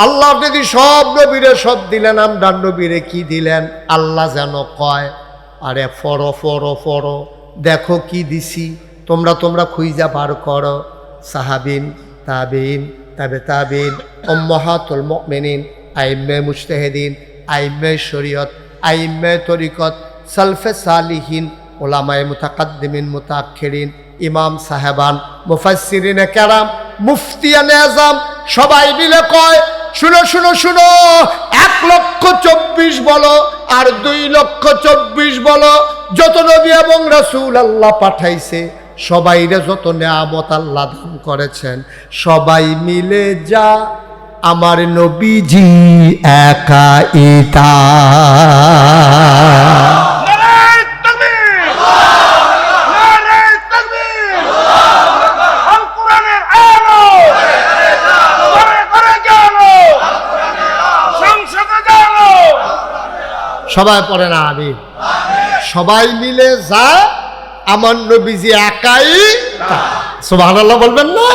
আল্লাহ যদি সব নবীরে সব দিলেন, আমরা নবীরে কি দিলেন? আল্লাহ যেন কয়, আরে ফরো ফরো ফরো, দেখো কি দিছি, তোমরা খুঁজা বার করো। সাহাবিন, তাবিন, তাবে তাবিন, উম্মাহাতুল মুমিনিন, আইম্মে মুজতাহিদিন, আইম্মে শরীয়ত, আইম্মে তরিকত, সালফে সালিহিন, উলামায়ে মুতাকাদ্দিমিন মুতাআখিরিন, ইমাম সাহেবান, মুফাসসিরিনে কেরাম, মুফতিয়ানে আজম, সবাই মিলে কয়, শুনো শুনো শুনো, 1,24,000 বলো আর 2,24,000 বলো, যত নবী এবং রাসূল আল্লাহ পাঠাইছে, সবাইরে যত নেয়ামত আল্লাহ দান করেছেন, সবাই মিলে যা আমার নবীজি একা ইতা। সবাই পড়ে না আমি, সবাই মিলে যা আমার নবীজি একাই, সুবহানাল্লাহ বলবেন না?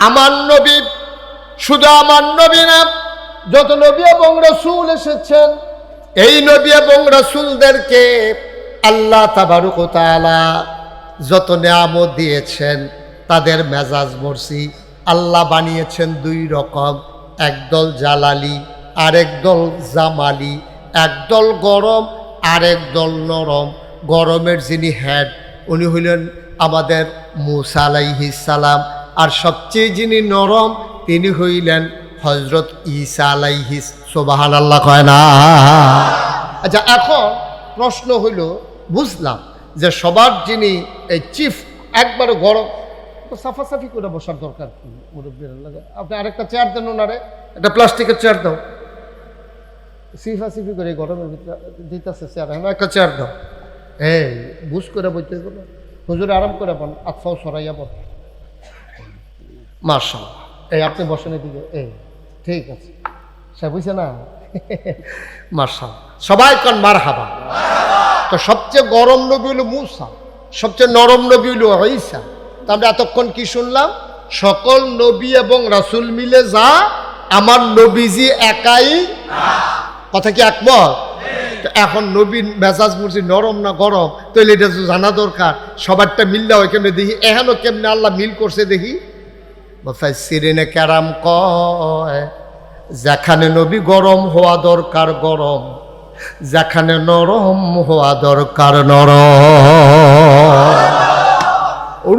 আমার নবী শুধু আমার নবী না, যত নবী এবং রাসূল এসেছেন, এই নবী এবং রাসূলদেরকে আল্লাহ তাবারক ওয়া তাআলা যত নিয়ামত দিয়েছেন, তাদের মেজাজ মর্সি আল্লাহ বানিয়েছেন 2 রকম, একদল জালালি আর একদল জামালি, একদল গরম আর একদল নরম। গরমের যিনি হেড উনি হইলেন আমাদের মূসা আলাইহিস সালাম, আর সবচেয়ে যিনি নরম তিনি হইলেন হযরত ঈসা আলাইহিস, সুবহানাল্লাহ কয় না। আচ্ছা, এখন প্রশ্ন হইল, বুঝলাম যে সবার যিনি এই চিফ একবারে গরম, সাফাসাফি করে বসার দরকার কি মুরব্বীর লাগে? আপনি আরেকটা চেয়ার দেন ওনারে, একটা প্লাস্টিকের চেয়ার দাও, সিফাসিফি করে গরমের ভিতরে দিতেছে চেয়ার, হ্যাঁ একটা চেয়ার দাও, এই বুঝ করে বইতে গেল, হুজুরে আরাম করে বল, আতফাও সরাইয়া বল, মাশাআল্লাহ, এই আপনি বসেন এদিকে, এই ঠিক আছে, সে বুঝছে না? মাশাআল্লাহ, সবাই কন মারহাবা। তো সবচেয়ে গরম নবী হলো মূসা, সবচেয়ে নরম নবী হলো ঈসা। তা আমরা এতক্ষণ কি শুনলাম? সকল নবী এবং রাসূল মিলে যা আমার নবীজি একাই, কথা কি একমত? এখন নবীর মেজাজ মুরজি নরম না গরম, তাহলে এটা জানা দরকার, সবারটা মিললে হয় কেমনে দেখি, এখনো কেমনে আল্লাহ মিল করছে দেখি। মুফাসসিরিনে কেরাম কয়, যেখানে নবী গরম হওয়া দরকার গরম, যেখানে নরম হওয়া দরকার নরম।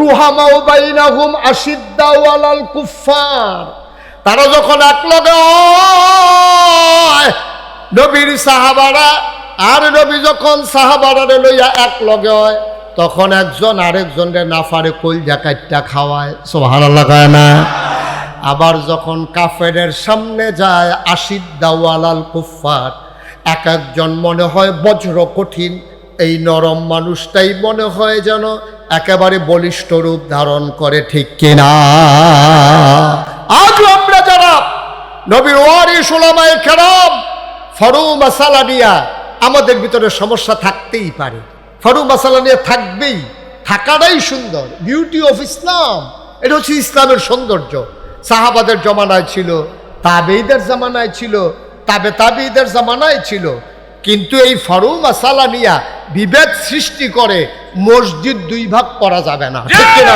রুহামাউ বাইনাহুম আশিদ্দাউ আলাল কুফফার, তারা যখন একলগে হয়, নবীর সাহাবারা আর নবী যখন সাহাবারা লইয়া একলগে হয়, তখন একজন আরেকজনের নাফারে কলজা কাটটা খাওয়ায়, সুবহানাল্লাহ কয় না? আবার যখন কাফেরের সামনে যায়, আশিদ্দাউ আলাল কুফফার, এক একজন মনে হয় বজ্র কঠিন, এই নরম মানুষটাই মনে হয় যেন একেবারে বলিষ্ঠ রূপ ধারণ করে, ঠিক কিনা? আজও আমরা যারা নবীর ওয়ারিস উলামায়ে কেরাম ফারু মাসালা দিয়া আমাদের ভিতরে সমস্যা থাকতেই পারে, ফরু মাসালা নিয়ে থাকবেই, থাকাটাই সুন্দর, বিউটি অফ ইসলাম। এটা হচ্ছে ইসলামের সৌন্দর্য। সাহাবাদের জমানায় ছিল, তাবেঈদের জামানায় ছিল, তাবেঈদের জামানায় ছিল, কিন্তু এই ফরু মাসালা নিয়ে বিভেদ সৃষ্টি করে মসজিদ দুই ভাগ করা যাবে না, ঠিক কিনা?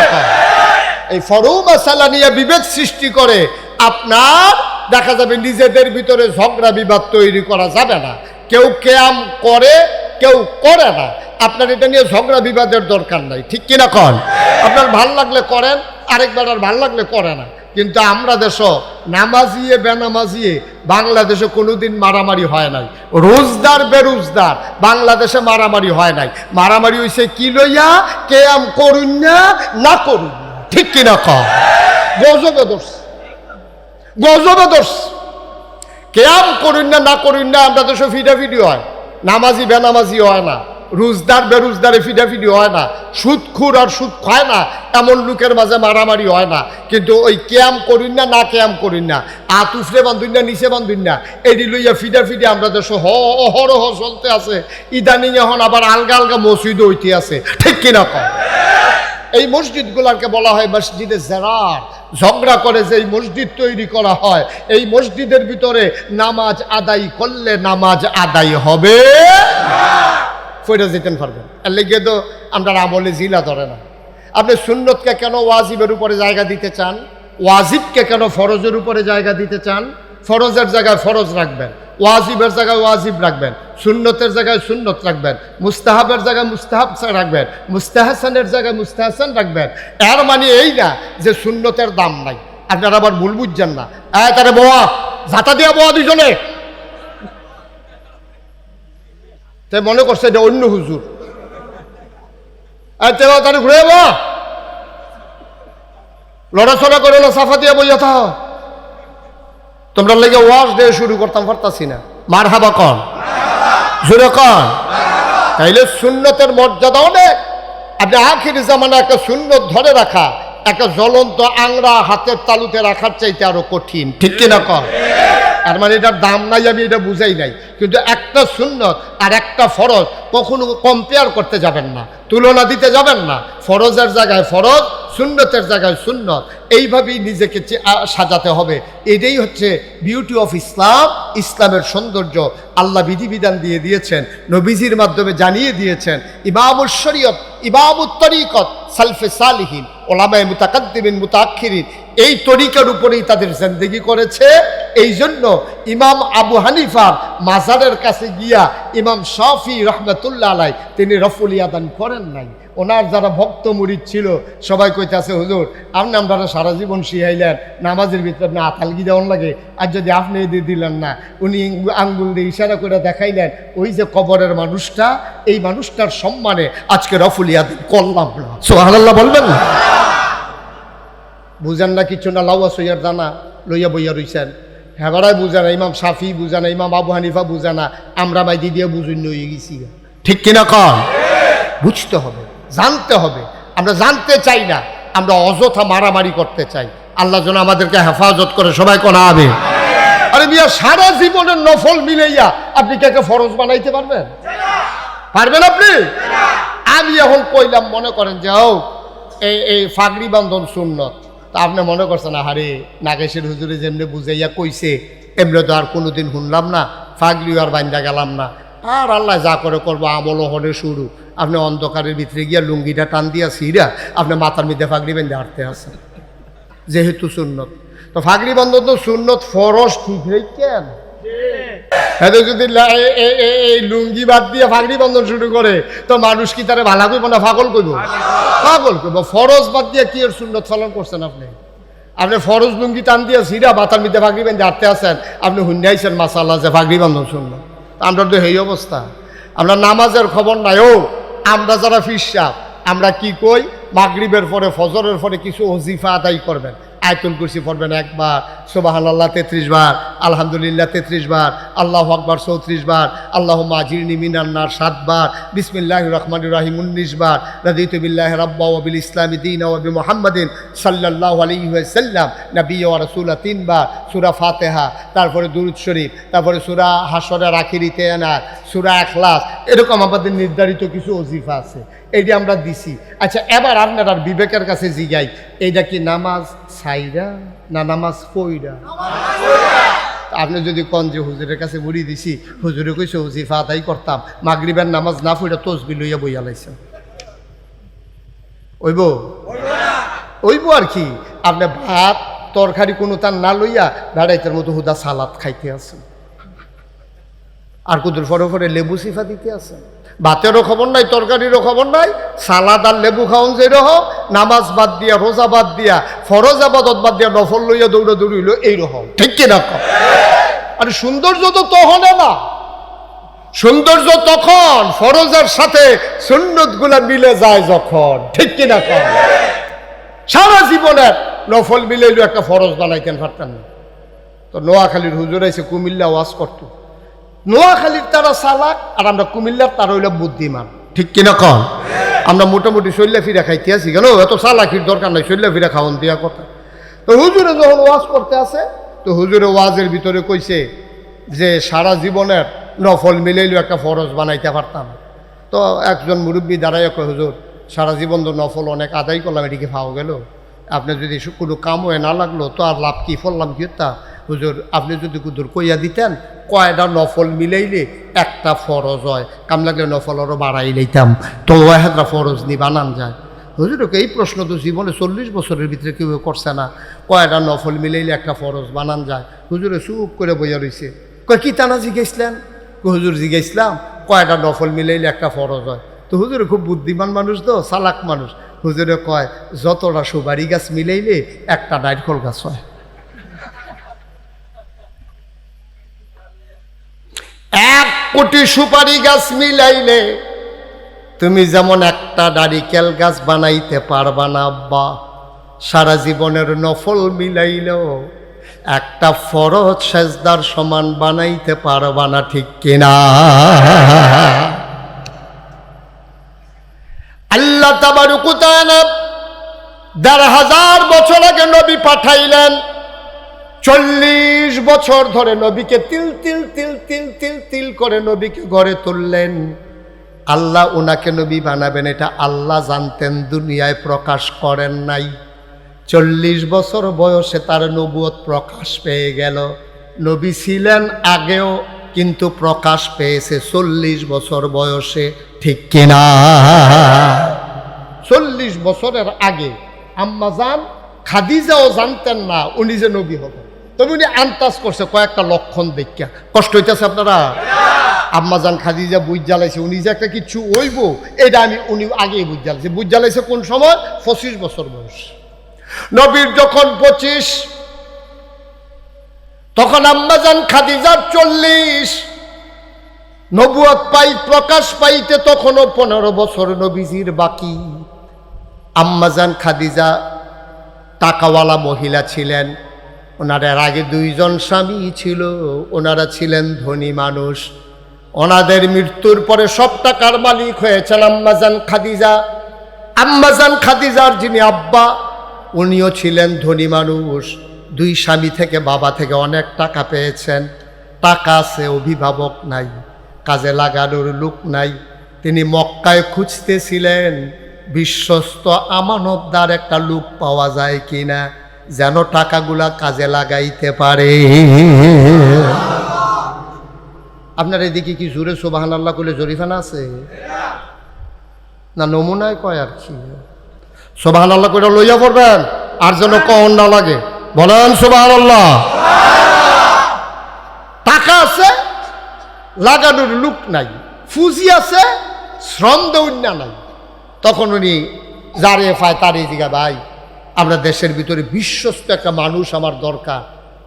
এই ফরু মাসালা নিয়ে বিভেদ সৃষ্টি করে আপনার দেখা যাবে নিজেদের ভিতরে ঝগড়া বিবাদ তৈরি করা যাবে না। কেউ কেয়াম করে, কেউ করে না। আপনার এটা নিয়ে ঝগড়া বিবাদের দরকার নাই, ঠিক কিনা কন? আপনার ভাল লাগলে করেন, আরেকবার আর ভাল লাগলে করে না। কিন্তু আমরা দেশ নামাজিয়ে বেনামাজিয়ে বাংলাদেশে কোনোদিন মারামারি হয় নাই। রোজদার বেরোজদার বাংলাদেশে মারামারি হয় নাই। মারামারি হয়েছে কি লইয়া? কেয়াম করুন না, না করুন না, ঠিক কিনা কন? গজবে দোষ, গজবে দোষ। কেয়াম করুন না, না করুন না আমরা দেশে ফিডাফিডি হয়, নামাজি বেনামাজি হয় না, রোজদার বেরোজদারে ফিডাফিডি হয় না, সুদখুর আর সুদ খায় না এমন লোকের মাঝে মারামারি হয় না। কিন্তু ওই কেয়াম করুন না, না কেয়াম করুন না, আতুফরে বান্ধুন না, নিচে বান্ধুন না, এটি লইয়া ফিডাফিডি আমরা দেশে অহরহ চলতে আছে। ইদানিং এখন আবার আলগা আলগা মসজিদ হইতে আছে, ঠিক কিনা কয়? এই মসজিদগুলোকে বলা হয় মসজিদে জারার। ঝগড়া করে যে মসজিদ তৈরি করা হয়, এই মসজিদের ভিতরে নামাজ আদায় করলে নামাজ আদায় হবে ফিরে যেতেন পারবেন। এর লেগে তো আমরা আমলে জিলা ধরে না। আপনি সুন্নতকে কেন ওয়াজিবের উপরে জায়গা দিতে চান? ওয়াজিবকে কেন ফরজের উপরে জায়গা দিতে চান? ফরজের জায়গায় ফরজ রাখবেন, ওয়াজিবের জায়গায় ওয়াজিব রাখবেন, সুন্নতের জায়গায় সুন্নত রাখবেন, মুস্তাহাবের জায়গায় মুস্তাহাব রাখবেন, মুস্তাহাসানের জায়গায় মুস্তাহাসান রাখবেন। এর মানে এই না যে সুন্নতের দাম নাই। আপনারা আবার ভুল বুঝছেন না। তারে বোয়া জাতা দিয়া বোয়া দুজনে, তাই মনে করছে এটা অন্য হুজুর। তারে ঘুরে বোয়া লড়াচড়া করে না, সাফা দিয়া বইয়া থাও। তোমরা লেগে ওয়াজ দিয়ে শুরু করতাম পারতাছি না। মার হাবা কন, জোরে কন। তাইলে সুন্নতের মর্যাদা অনেক। আপনি আখির জামানা একটা সুন্নত ধরে রাখা, একটা জ্বলন্ত আংরা হাতের তালুতে রাখার চাইতে আরো কঠিন, ঠিক কিনা কন? আর মানে এটার দাম নাই আমি এটা বুঝাই নাই। কিন্তু একটা সুন্নত আর একটা ফরজ কখনো কম্পেয়ার করতে যাবেন না, তুলনা দিতে যাবেন না। ফরজের জায়গায় ফরজ, সুন্নতের জায়গায় সুন্নত, এইভাবেই নিজেকে সাজাতে হবে। এটাই হচ্ছে বিউটি অফ ইসলাম, ইসলামের সৌন্দর্য। আল্লাহ বিধিবিধান দিয়ে দিয়েছেন, নবীজির মাধ্যমে জানিয়ে দিয়েছেন। ইমামুল শরীয়ত, ইমামুত তরিকত, সালফে সালিহিন, ওলামায়ে মুতাকাদ্দিমিন, মুতাআখিরিন এই তরিকার উপরেই তাদের জিন্দেগি করেছে। এই জন্য ইমাম আবু হানিফার মাজারের কাছে গিয়া ইমাম শাফি রহমতুল্লাহ আলাই তিনি রফুল ইয়াদান করেন নাই। ওনার যারা ভক্ত মুরিদ ছিল সবাই কইতেছে, হুজুর আপনি আমরা সারা জীবন শিখাইলেন, নামাজের ভিতরে আপনি আতালগি দেওয়ান লাগে, আর যদি আপনি দিয়ে দিলেন না, উনি আঙ্গুল দিয়ে ইশারা করে দেখাইলেন ওই যে কবরের মানুষটা, এই মানুষটার সম্মানে আজকে রফুল ইয়াদান করলাম না। সুবহানাল্লাহ বলবেন না? বুঝেন না কিছু না, লাউয়া সইয়ার জানা লইয়া বইয়া রইছেন। হেবারাই বুঝে না, ইমাম শাফি বুঝে না, ইমাম আবু হানিফা বুঝে না, আমরা মাইদি দিয়ে বুঝুন হয়ে গেছি, ঠিক কিনা কন? বুঝতে হবে, জানতে হবে। আমরা জানতে চাই না, আমরা অযথা মারামারি করতে চাই। আল্লাহ যেন আমাদেরকে হেফাজত করে, সবাই কোন আবে। আরে মিয়া সারা জীবনের নফল মিলাইয়া আপনি কে ফরজ বানাইতে পারবেন? পারবেন আপনি? আমি এখন কইলাম, মনে করেন যে ও এই ফাগড়ি বান্ধন সুন্নত, তা আপনি মনে করছেন আহারে নাগেশের হুজুরে যেমনি বুঝাইয়া কইছে এমনি তো আর কোনোদিন শুনলাম না, ফাগড়িও আর বান্ধা গেলাম না, আর আল্লাহ যা করে করবো, আমল হলে শুরু। আপনি অন্ধকারের ভিতরে গিয়া লুঙ্গিটা টান দিয়া সিরা আপনি মাথার মধ্যে ফাগড়ি বেঁধে হাঁটতে আসেন, যেহেতু সুন্নত। তো ফাগড়ি বান্ধব তো সুন্নত, ফরজ ঠিক নেই কেন? হ্যাঁ, যদি এই লুঙ্গি বাদ দিয়ে ফাগড়ি বন্ধন শুরু করে তো মানুষ কি তারে ভালা করবো না পাগল করবো? পাগল করবো। ফরজ বাদ দিয়ে কি এর সুন্নত পালন করছেন আপনি? আপনি ফরজ লুঙ্গি টান দিয়ে সিরা মাথার মধ্যে ফাগড়ি বেঁধে হাঁটতে আসেন, আপনি হুন্ডাইছেন মাসাল্লাহ যে ফাগড়ি বন্ধন সুন্নত। আমরা তো এই অবস্থা, আমরা নামাজের খবর নাই। ও আমরা যারা ফিরসাব আমরা কি কই, মাগরিবের পরে ফজরের পরে কিছু ওজিফা আদায় করবেন, আয়াতুল কুরসি পড়বেন একবার, সুবহানাল্লাহ 33 বার, আলহামদুলিল্লাহ 33 বার, আল্লাহু আকবার 34 বার, আল্লাহুম্মা আজিরনি মিনান নার 7 বার, বিসমিল্লাহির রহমানির রহিম 19 বার, রাদিতু বিল্লাহি রাব্বা ওয়া বিল ইসলামি দীনা ওয়া বিমুহাম্মাদিন সাল্লাল্লাহু আলাইহি ওয়াসাল্লাম নাবিয়্যা ওয়া রাসূলা 3 বার, সূরা ফাতিহা, তারপরে দুরূদ শরীফ, তারপরে সূরা হাশরের আখিরিতে আনাত, সূরা ইখলাস। এরকম আমাদের নির্ধারিত কিছু ওজিফা আছে, এইটা আমরা দিছি। আচ্ছা, এবার আপনার আর বিবেকের কাছে জিগাই, এইটা কি নামাজ সাইরা না নামাজ পইরা? আপনি যদি কন যে হুজুরের কাছে বুড়ি দিছি, হুজুরে কইছে ওজিফা আদায় করতাম, মাগরিবের নামাজ না পইরা তসবি লইয়া বইয়া লাইছে, ওইব ওইব আর কি। আপনি ভাত তরকারি কোনো তার না লইয়া বেড়াইতের মতো হুদা সালাদ খাইতে আছেন, আর কুদুর ফরে ফরে লেবু সিফা দিতে আছেন। ভাতেরও খবর নাই, তরকারিরও খবর নাই, সালাদ আর লেবু খাওয়ান যেরকম, নামাজ বাদ দিয়া, রোজা বাদ দিয়া, ফরজ আবাদত বাদ দিয়া নফল লইয়া দৌড়া দৌড়ি হইল এইরকম, ঠিক কিনা? আর সৌন্দর্য তো তখন না, সৌন্দর্য তখন ফরজের সাথে সুন্নত গুলা মিলে যায় যখন, ঠিক কিনা? সারা জীবনের নফল মিলাইলেও একটা ফরজ বানাইতেন পারতেন না। তো নোয়াখালীর হুজুর এসে কুমিল্লা ওয়াজ করতো, নোয়াখালীর তারা চালাক আর আমরা কুমিল্লার তারা হইলাম বুদ্ধিমান, ঠিক কিনা কন? আমরা মোটামুটি শৈল্লা ফিরা খাইতে আছি, কেন এত চালাকির দরকার নাই, শৈল্লা ফিরা খাওয়ান দিয়া কথা। তো হুজুরে যখন ওয়াজ করতে আসে, তো হুজুরে ওয়াজের ভিতরে কইছে যে সারা জীবনের নফল মিলাইলেও একটা ফরজ বানাইতে পারতাম। তো একজন মুরব্বী দাঁড়াইয়া কয়, হুজুর সারা জীবন তো নফল অনেক আদায় করলাম, এটিকে পাওয়া গেল, আপনি যদি কোনো কাম হয়ে না লাগলো তো আর লাভ কি, ফললাম কি তা? হুজুর আপনি যদি কুদুর কইয়া দিতেন কয়টা নফল মিলাইলে একটা ফরজ হয়, কাম লাগলে নফল আরও বাড়াই লইতাম, তো একটা ফরজ নি বানান যায়। হুজুরকে এই প্রশ্ন তো জীবনে 40 বছরের ভিতরে কেউ করছে না, কয়টা নফল মিলাইলে একটা ফরজ বানান যায়। হুজুরে চুপ করে বইয়া রয়েছে, কয় কি টানা জিজ্ঞাসলেন? হুজুর জিজ্ঞাসলাম কয়টা নফল মিলাইলে একটা ফরজ হয়। তো হুজুরে খুব বুদ্ধিমান মানুষ তো, চালাক মানুষ, হুজুরে কয় যতটা সুপারি গাছ মিলাইলে একটা নারকেল গাছ হয়। 1 কোটি সুপারি গাছ মিলাইলে তুমি যেমন একটা নারিকেল গাছ বানাইতে পারবা না আব্বা, সারা জীবনের নফল মিলাইলেও একটা ফরজ সেজদার সমান বানাইতে পারবা না, ঠিক কিনা? আল্লাহ তাবারক ওয়া তাআলা ১,৫০০ বছর আগে নবী পাঠাইলেন, 40 বছর ধরে নবীকে তিল তিল তিল তিল তিল তিল করে নবীকে ঘরে তুললেন। আল্লাহ ওনাকে নবী বানাবেন এটা আল্লাহ জানতেন, দুনিয়ায় প্রকাশ করেন নাই। 40 বছর বয়সে তার নবুয়ত প্রকাশ পেয়ে গেল। নবী ছিলেন আগেও, কিন্তু প্রকাশ পেয়েছে 40 বছর বয়সে, ঠিক কিনা? 40 বছরের আগে আম্মাজান খাদিজাও জানতেন না উনি যে নবী হবেন, তবে উনি আন্দাজ করছে কয়েকটা লক্ষণ দেখিয়া। কষ্ট হইতেছে আপনারা? আম্মাজান খাদিজা বুঝ জ্বালাইছে উনি যে একটা কিছু হইব, এটা উনি আগেই বুঝ জ্বালাইছে। বুঝ জ্বালাইছে কোন সময়? 25 বছর বয়স। নবীর যখন 25, তখন আম্মাজান খাদিজার 40। নবুয়ত প্রকাশ পাইতে তখনও 15 বছর নবীজির বাকি। আম্মাজান খাদিজা টাকাওয়ালা মহিলা ছিলেন, ওনাদের আগে 2 জন স্বামী ছিল, ওনারা ছিলেন ধনী মানুষ। ওনাদের মৃত্যুর পরে সব টাকার মালিক হয়েছেন আম্মাজান খাদিজা। আম্মাজান খাদিজার যিনি আব্বা, উনিও ছিলেন ধনী মানুষ। 2 স্বামী থেকে, বাবা থেকে অনেক টাকা পেয়েছেন। টাকা আছে, অভিভাবক নাই, কাজে লাগানোর লোক নাই। তিনি মক্কায় খুঁজতেছিলেন বিশ্বস্ত আমানতদার একটা লোক পাওয়া যায় কিনা, যেন টাকাগুলা কাজে লাগাইতে পারে। আপনার এদিকে কি জোরে সুবহানাল্লাহ কইলে জরিফানা আছে না? নমুনায় কয় আর কি, সুবহানাল্লাহ কইলে লইয়া পড়বেন, আর যেন কন না লাগে। বলেন সুবহানাল্লাহ। টাকা আছে, লাগানোর লোক নাই, ফুজি আছে, শ্রম দৌড়না নাই। তখন উনি যারে পায় তারে জিগা, ভাই আমরা দেশের ভিতরে বিশ্বস্ত একটা মানুষ আমার দরকার।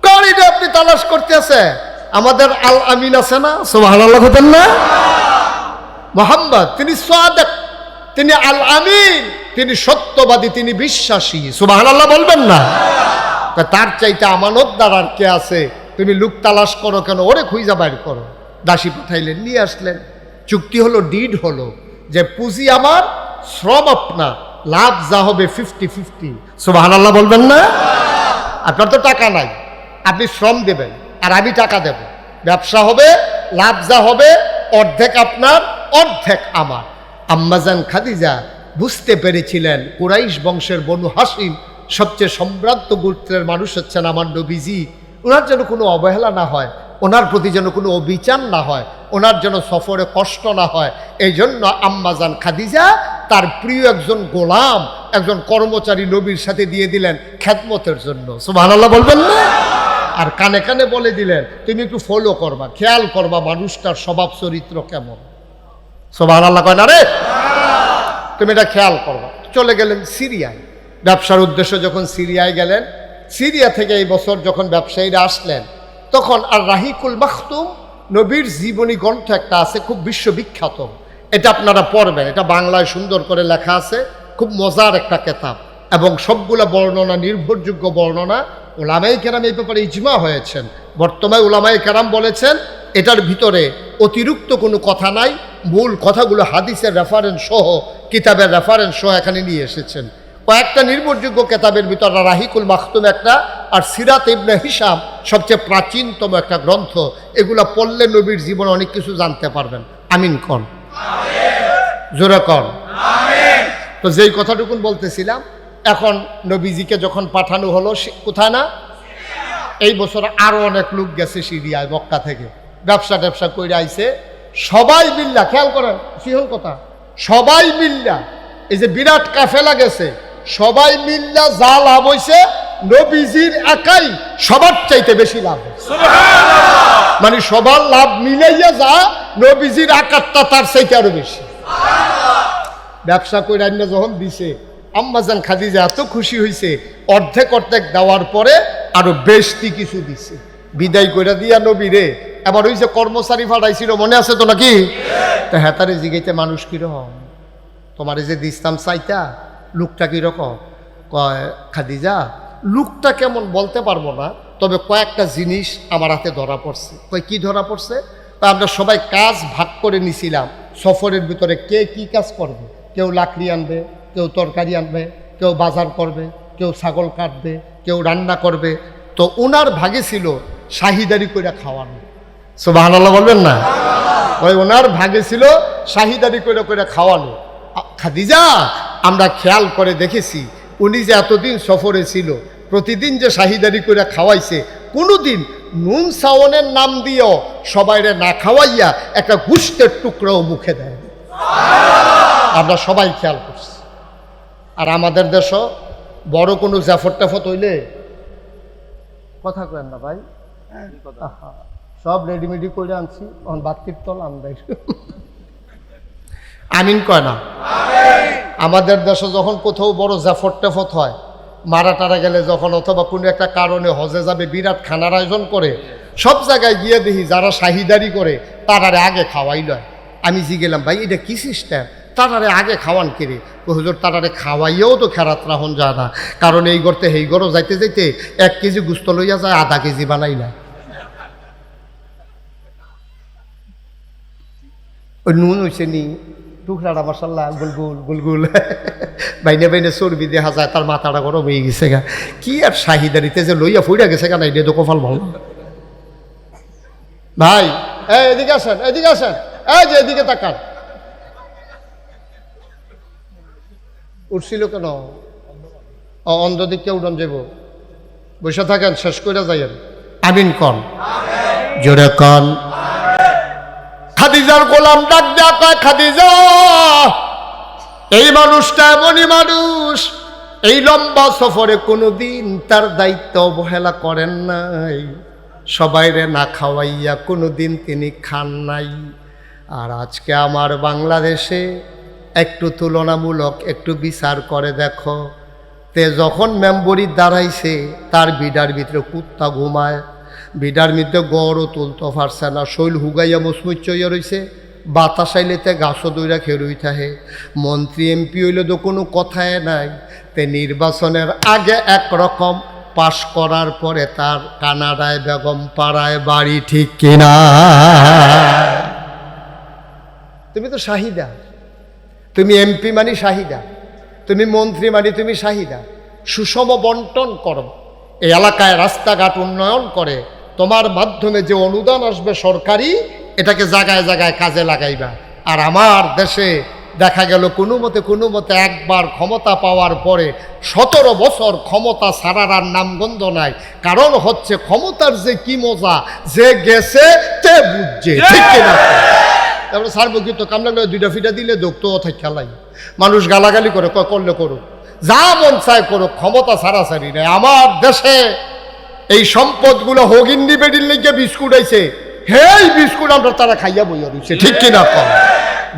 কার এটা আপনি তালাশ করতে আছে? আমাদের আল আমিন আছে না, সুবহানাল্লাহ হতেন না? মুহাম্মদ, তিনি সাদেক, তিনি আল আমিন, তিনি সত্যবাদী, তিনি বিশ্বাসী। সুবহানাল্লাহ বলবেন না? তার চাইতে আমানতদার আর কে আছে, তুমি লুক তালাশ করো কেন, ওরে খুঁজা বাইর করো। দাসী পাঠাইলেন, নিয়ে আসলেন। চুক্তি হলো, ডিড হলো, যে পুঁজি আমার, শ্রম আপনার, লাভ যা হবে 50-50। সুবহানাল্লাহ বলবেন না? আপনার তো টাকা নাই, আপনি শ্রম দেবেন আর আমি টাকা দেব, ব্যবসা হবে, লাভ যা হবে অর্ধেক আপনার অর্ধেক আমার। আম্মাজান খাদিজা বুঝতে পেরেছিলেন কুরাইশ বংশের বনু হাসিম সবচেয়ে সম্ভ্রান্ত গোত্রের মানুষ হচ্ছেন আমার নবীজি, ওনার যেন কোনো অবহেলা না হয়, ওনার প্রতি যেন কোনো অবিচার না হয়, ওনার যেন সফরে কষ্ট না হয়। এই জন্য আম্মাজান খাদিজা তার প্রিয় একজন গোলাম, একজন কর্মচারী নবীর সাথে দিয়ে দিলেন খেদমতের জন্য। সুবহানাল্লাহ বলবেন না? আর কানে কানে বলে দিলেন, তুমি একটু ফলো করবা, খেয়াল করবা মানুষটার স্বভাব চরিত্র কেমন। সুবহানাল্লাহ কয় না রে? তুমি এটা খেয়াল করবা। চলে গেলেন সিরিয়ায়, ব্যবসার উদ্দেশ্যে যখন সিরিয়ায় গেলেন, সিরিয়া থেকে এই বছর যখন ব্যবসায়ীরা আসলেন, তখন আর রাহিকুল মাখতুম নবীর জীবনী গ্রন্থ একটা আছে, খুব বিশ্ববিখ্যাত, এটা আপনারা পড়বেন, এটা বাংলায় সুন্দর করে লেখা আছে, খুব মজার একটা কেতাব, এবং সবগুলা বর্ণনা নির্ভরযোগ্য বর্ণনা। উলামায়ে কেরাম এই ব্যাপারে ইজমা হয়েছেন। বর্তমানে উলামায়ে কেরাম বলেছেন এটার ভিতরে অতিরিক্ত কোনো কথা নাই, মূল কথাগুলো হাদিসের রেফারেন্স সহ, কিতাবের রেফারেন্স সহ এখানে নিয়ে এসেছেন। কয়েকটা নির্ভরযোগ্য কেতাবের ভিতর রাহিকুল মাখতুম একটা, আর সিরাত ইবনে হিশাম সবচেয়ে প্রাচীনতম একটা গ্রন্থ। এগুলা পড়লে নবীর জীবনে অনেক কিছু জানতে পারবেন। আমিন কন, জোরে কন। তো যেই কথাটুকুন বলতেছিলাম, এখন নবীজিকে যখন পাঠানো হলো কোথায় না, এই বছর আরো অনেক লোক গেছে সিরিয়ায়, মক্কা থেকে ব্যবসা ট্যাবসা করে আইছে, সবাই মিল্লা, খেয়াল করেন সিহল কথা, সবাই মিল্লা, এই যে বিরাট কাফেলা গেছে, সবাই মিল্লা যা লাভ হয়েছে নবীজির একাই সবার চাইতে বেশি লাভ হয়েছে। মানে সবার লাভ মিলাইয়া যা, নবীজির আকারটা তার চাইতে আরো বেশি। ব্যবসা করে আইনা যখন দিছে, আম্মাজান খাদিজা এত খুশি হয়েছে, অর্ধেক অর্ধেক দেওয়ার পরে আরো বেশি কিছু দিছে। বিদায় করে দিয়া নবীরে এবার ওই যে কর্মচারী ফাটাইছিল, মনে আছে তো নাকি? তো হেতারে জিগাইতে, মানুষ কিরকম, তোমার যে দিস্তাম চাইতা, লুকটা কিরকম? কয় খাদিজা, লুকটা কেমন বলতে পারবো না, তবে কয়েকটা জিনিস আমার হাতে ধরা পড়ছে। কয় কি ধরা পড়ছে? তা আমরা সবাই কাজ ভাগ করে নিছিলাম, সফরের ভিতরে কে কি কাজ করবে। কেউ লাকড়ি আনবে, কেউ তরকারি আনবে, কেউ বাজার করবে, কেউ ছাগল কাটবে, কেউ রান্না করবে। তো ওনার ভাগে ছিল শাহিদারি করে খাওয়ানো। সুবহানাল্লাহ বলবেন না? ওই ওনার ভাগে ছিল শাহিদারি করে করে খাওয়ানো। খাদিজা, আমরা খেয়াল করে দেখেছি উনি যে এতদিন সফরে ছিল, প্রতিদিন যে শাহিদারি করে খাওয়াইছে, কোনোদিন নুন সাওনের নাম দিয়েও সবাইরে না খাওয়াইয়া একটা গুস্তের টুকরাও মুখে দেয়। আমরা সবাই খেয়াল করছি। আর আমাদের দেশও বড় কোনো জাফর টাফত হইলে, কথা কেন না ভাই, সব রেডিমেডি করে আনছি, এখন বাতির তল আমরাই। আমিন কয় না? আমাদের দেশে যখন কোথাও বড় জাফর টাফত হয়, মারা টারা গেলে যখন, অথবা কোনো একটা কারণে হজে যাবে, বিরাট খানার আয়োজন করে, সব জায়গায় গিয়ে দেখি যারা শাহিদারি করে তারারে আগে খাওয়াই লয়। আমি জিগেলাম, ভাই এটা কি সিস্টেম, তারারে আগে খাওয়ান কিরে? হুজুর, তারারে খাওয়াইয়াও তো খেরাত রাখুন যায় না, কারণ এই গড়তে সেই গড়ও যাইতে যাইতে 1 কেজি গুস্ত লইয়া যায়, আধা কেজি বানাই না। ওই নুন হয়েছে নি টুকরাটা মাশাআল্লাহ গুলগুল গুলগুল, বাইনে বাইনে চর্বি দেখা যায়, তার মাথাটা গরম হয়ে গেছে গা। কি আর শাহিদারিতে যে লইয়া ফুইরা গেছে গা, না এটা তো কপাল ভালো। ভাই এদিকে আসেন, এদিকে আসেন, এই যে এদিকে তাকান। উঠছিল কেন? অন্ধ দিকে উড়ন যাব, বসে থাকেন, শেষ করে যাইয়েন। আমিন কন, জোরে কন। খাদিজার গোলাম ডাক দেয়া কয়, খাদিজা, এই মানুষটা এমনই মানুষ, এই লম্বা সফরে কোনোদিন তার দায়িত্ব অবহেলা করেন নাই, সবাইরে না খাওয়াইয়া কোনোদিন তিনি খান নাই। আর আজকে আমার বাংলাদেশে একটু তুলনামূলক একটু বিচার করে দেখো, তে যখন মেম্বরি দাঁড়াইছে, তার বিডার ভিতরে কুত্তা ঘুমায়, বিডার মধ্যে গড়ও তুলতে পারছে না, শৈল হুগাইয়া মুসমুচ্চ হইয়া রয়েছে, বাতাস আইলেতে গাছও দইরা খেরুই থাহে, মন্ত্রী এমপি হইলে তো কোনো কথাই নাই। তে নির্বাচনের আগে একরকম, পাশ করার পরে তার কানাডায় বেগম পাড়ায় বাড়ি, ঠিক কিনা? তুমি তো শাহিদা, তুমি এমপি মানে শাহিদা, তুমি মন্ত্রী মানে তুমি শাহিদা। সুষম বন্টন করো, এই এলাকায় রাস্তাঘাট উন্নয়ন করে, তোমার মাধ্যমে যে অনুদান আসবে সরকারি, এটাকে জায়গায় জায়গায় কাজে লাগাইবা। আর আমার দেশে দেখা গেল কোনো মতে একবার ক্ষমতা পাওয়ার পরে 17 বছর ক্ষমতা ছাড়ার আর নামগন্ধ নাই। কারণ হচ্ছে ক্ষমতার যে কি মজা, যে গেছে তে বুঝছে, ঠিক কিনা? তারপরে সার্বক্ষিত কামলা দুইটা ফিটা দিলে দোক্ত অথায় খেলাই, মানুষ গালাগালি করে, করলে করুক, যা মন চায় করুক, ক্ষমতা ছাড়াছাড়ি নেই। আমার দেশে এই সম্পদগুলো হগিন্দি বেডির লেগে বিস্কুট আইছে, হেই বিস্কুট আমরা তারা খাইয়া বইয়া রয়েছে, ঠিক কিনা? কম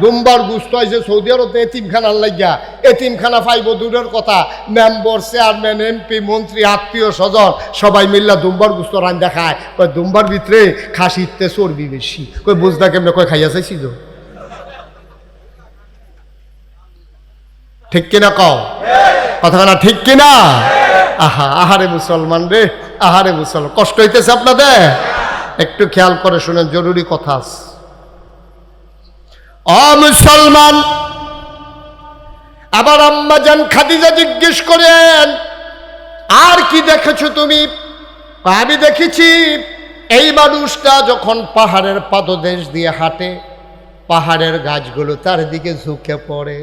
দুম্বার গুস্ত আইছে সৌদি আরবে এতিমখানার লাগিয়া, এতিমখানা পাইব দূরের কথা, মেম্বার চেয়ারম্যান এমপি মন্ত্রী আত্মীয় স্বজন সবাই মিল্লা দুম্বার গুস্ত রান্দা খায়। কই দুম্বার ভিতরে খাসিতে চর্বি বেশি, কই বুঝদা কেমনে, কই খাইয়া চাইছিল, ঠিক কিনা? কও কথা না, ঠিক কিনা? আহা আহারে মুসলমান রে, আহারে মুসলমান, কষ্ট হইতেছে আপনাদের? একটু খেয়াল করে শুনেন, জরুরি কথা আছে। মুসলমান, আবার আম্মা জান খাদিজা জিজ্ঞেস করেন, আর কি দেখেছো তুমি? আমি দেখেছি এই মানুষটা যখন পাহাড়ের পাদদেশ দিয়ে হাঁটে, পাহাড়ের গাছগুলো তার দিকে ঝুঁকে পড়ে।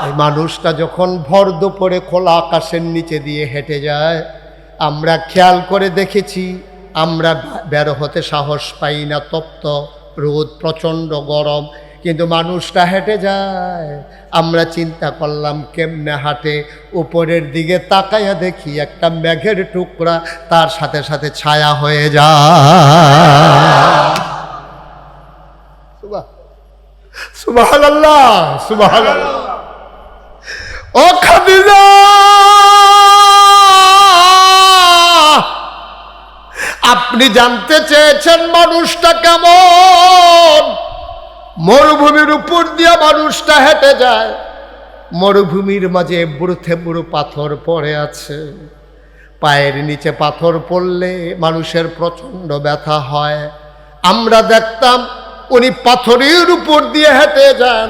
এই মানুষটা যখন ভর দুপুরে খোলা আকাশের নিচে দিয়ে হেঁটে যায়, আমরা খেয়াল করে দেখেছি, আমরা বের হতে সাহস পাই না, তপ্ত রোদ, প্রচণ্ড গরম, কিন্তু মানুষটা হেঁটে যায়। আমরা চিন্তা করলাম কেমনে হাঁটে, উপরের দিকে তাকাইয়া দেখি একটা মেঘের টুকরা তার সাথে সাথে ছায়া হয়ে যায়। সুবহানাল্লাহ, সুবহানাল্লাহ। ও খাদিজা, আপনি জানতে চেয়েছেন মানুষটা কেমন? মরুভূমির উপর দিয়ে মানুষটা হেঁটে যায়, মরুভূমির মাঝে বুড়ো বুড়ো পাথর পড়ে আছে, পায়ের নিচে পাথর পড়লে মানুষের প্রচণ্ড ব্যথা হয়। আমরা দেখতাম উনি পাথরের উপর দিয়ে হেঁটে যান,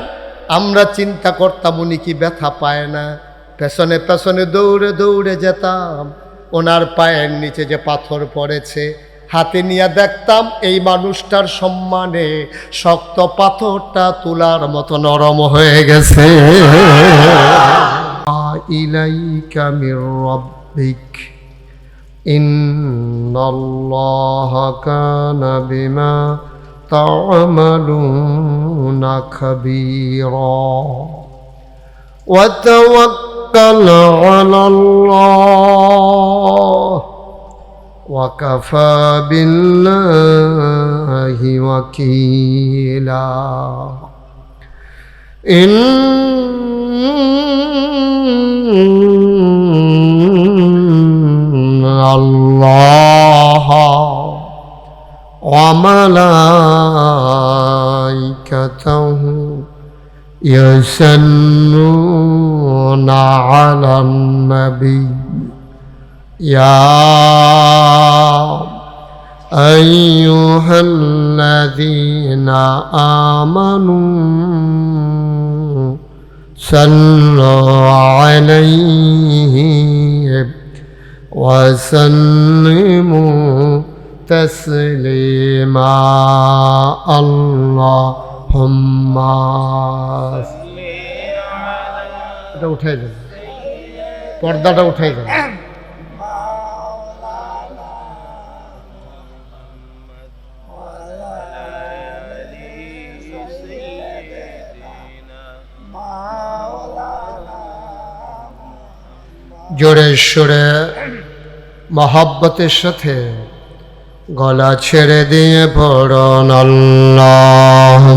আমরা চিন্তা করতাম উনি কি ব্যথা পায় না। পেছনে পেছনে দৌড়ে দৌড়ে যেতাম, ওনার পায়ের নিচে যে পাথর পড়েছে হাতে নিয়ে দেখতাম এই মানুষটার সম্মানে শক্ত পাথরটা তুলার মতো নরম হয়ে গেছে। ইলাইকা মির রাব্বিক ইন্নাল্লাহা কানা বিমা তা'মালুনা খাবীরা ওয়া তাওয়াক্কাল আলাল্লাহ ওয়াকাফা বিল্লাহি ওয়াকিলা। ইন্নাল্লাহা ওয়া মালাইকাতাহু ইয়াসাল্লুনা আলান নাবী يا أيها الذين آمنوا صلوا عليه وسلموا تسليما اللهم এটা উঠাই দেন, পর্দাটা উঠাই দেন। জোরে সুরে মহব্বতের সাথে গলা ছেড়ে দিয়ে পড়ুন আল্লাহুম্মা।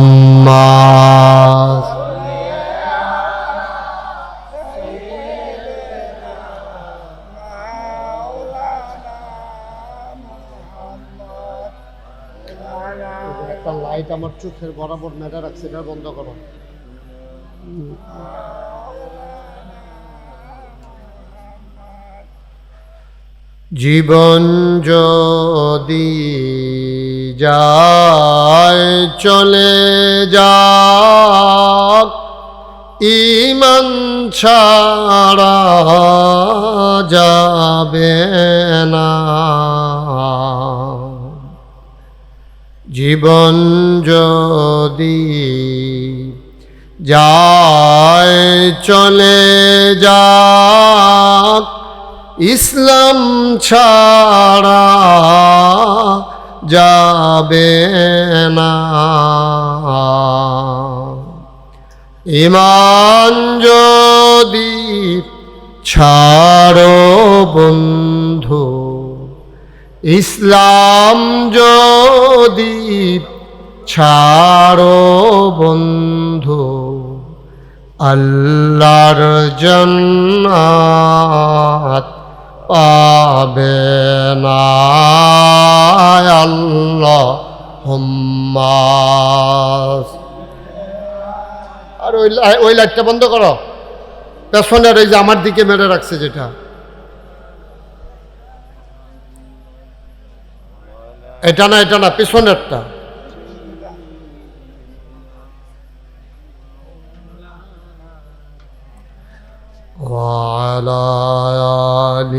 একটা লাইট আমার চোখের বরাবর মেটা রাখছে, এটা বন্ধ করো। জীবন যদি যায় চলে যাক, ঈমান ছাড়া যাবে না। জীবন যদি যায় চলে যাক, ইসলাম ছাড়া যাবে না। ঈমান যদি ছাড়ো বন্ধু, ইসলাম যদি ছাড়ো বন্ধু, আল্লাহর জান্নাত পাবে না। আল্লাহুম্মা। আর ওই লাইটটা বন্ধ করো, পেছনের এই যে আমার দিকে মেরে রাখছে যেটা, এটা না, এটা না, পেছনেরটা। وعلى آل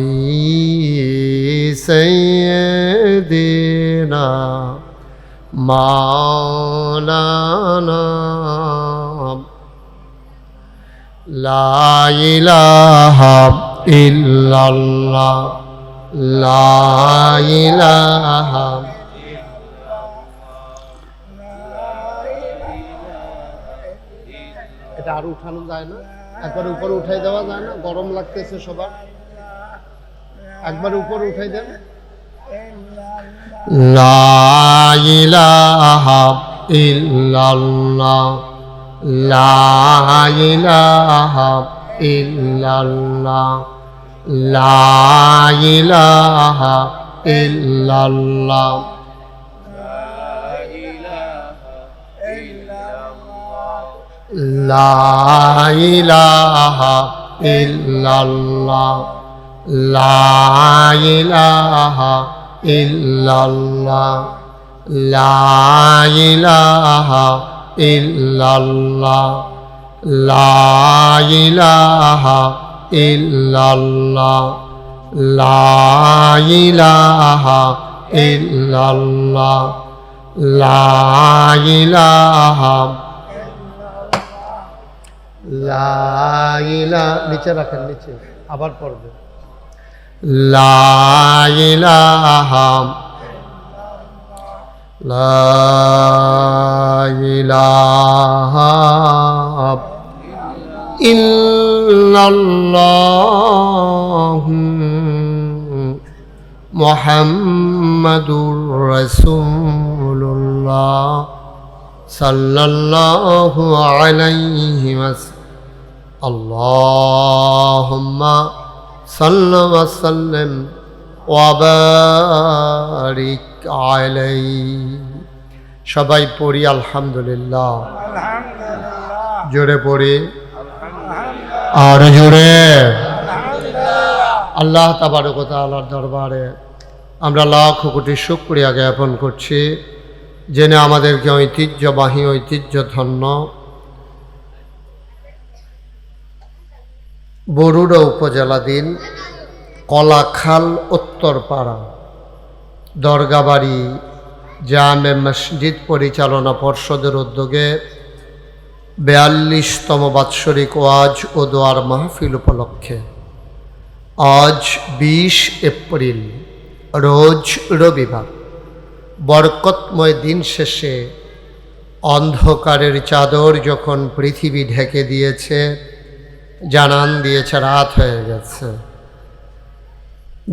سيدنا مولانا لا إله إلا الله لا إله। এটা আর উঠানো যায় না? একবার উপরে উঠাই দেওয়া যায় না? গরম লাগতেছে সবার, একবার উপরে উঠাই দেন। লা ইলাহা ইল্লাল্লাহ লা ইলাহা ইল্লাল্লাহ লা ইলাহা ইল্লাল্লাহ লা ইলাহা ইল্লাল্লাহ লা ইলাহা ইল্লাল্লাহ লা ইলাহা ইল্লাল্লাহ লা ইলাহা ইল্লাল্লাহ লা ইলাহা ইল্লাল্লাহ লা ইলাহা। নিচে রাখেন, নিচে আবার পড়বে। লা ইলাহা লা ইলাহা ইল্লাল্লাহ মুহাম্মাদুর রাসূলুল্লাহ সাল্লাল্লাহু আলাইহি ওয়াসাল্লাম। আল্লাহুম্মা সাল্লি ওয়া সাল্লিম ওয়া বারিক আলাইহি। সবাই পড়ি আলহামদুলিল্লাহ। জোরে পড়ি, আর জোরে। আল্লাহ তাবারক ওয়া তাআলার দরবারে আমরা লাখ কোটি শুকরিয়া জ্ঞাপন করছি, জেনে আমাদেরকে ঐতিহ্যবাহী ঐতিহ্যধন্য বরুড়া উপজেলাধীন কলাখাল উত্তরপাড়া দরগাবাড়ি জামে মসজিদ পরিচালনা পর্ষদের উদ্যোগে ৪২তম বাৎসরিক ওয়াজ ও দোয়ার মাহফিল উপলক্ষে আজ ২০ এপ্রিল রোজ রবিবার বরকতময় দিন শেষে অন্ধকারের চাদর যখন পৃথিবী ঢেকে দিয়েছে, জানান দিয়েছে রাত হয়ে গেছে,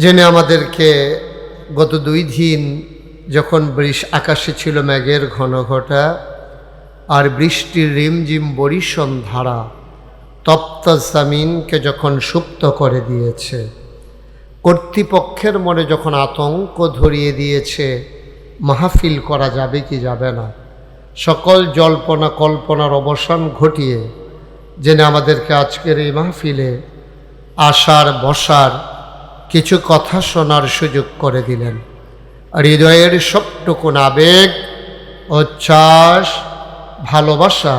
জেনে আমাদেরকে গত ২ দিন যখন আকাশে ছিল মেঘের ঘন ঘটা আর বৃষ্টির রিমঝিম বরিশন ধারা তপ্ত জমিনকে যখন সুপ্ত করে দিয়েছে, কর্তৃপক্ষের মনে যখন আতঙ্ক ধরিয়ে দিয়েছে মাহফিল করা যাবে কি যাবে না, সকল জল্পনা কল্পনার অবসান ঘটিয়ে জেনে আমাদেরকে আজকের এই মাহফিলে আসার বসার কিছু কথা শোনার সুযোগ করে দিলেন। হৃদয়ের সবটুকুন আবেগ, উচ্ছ্বাস, ভালোবাসা,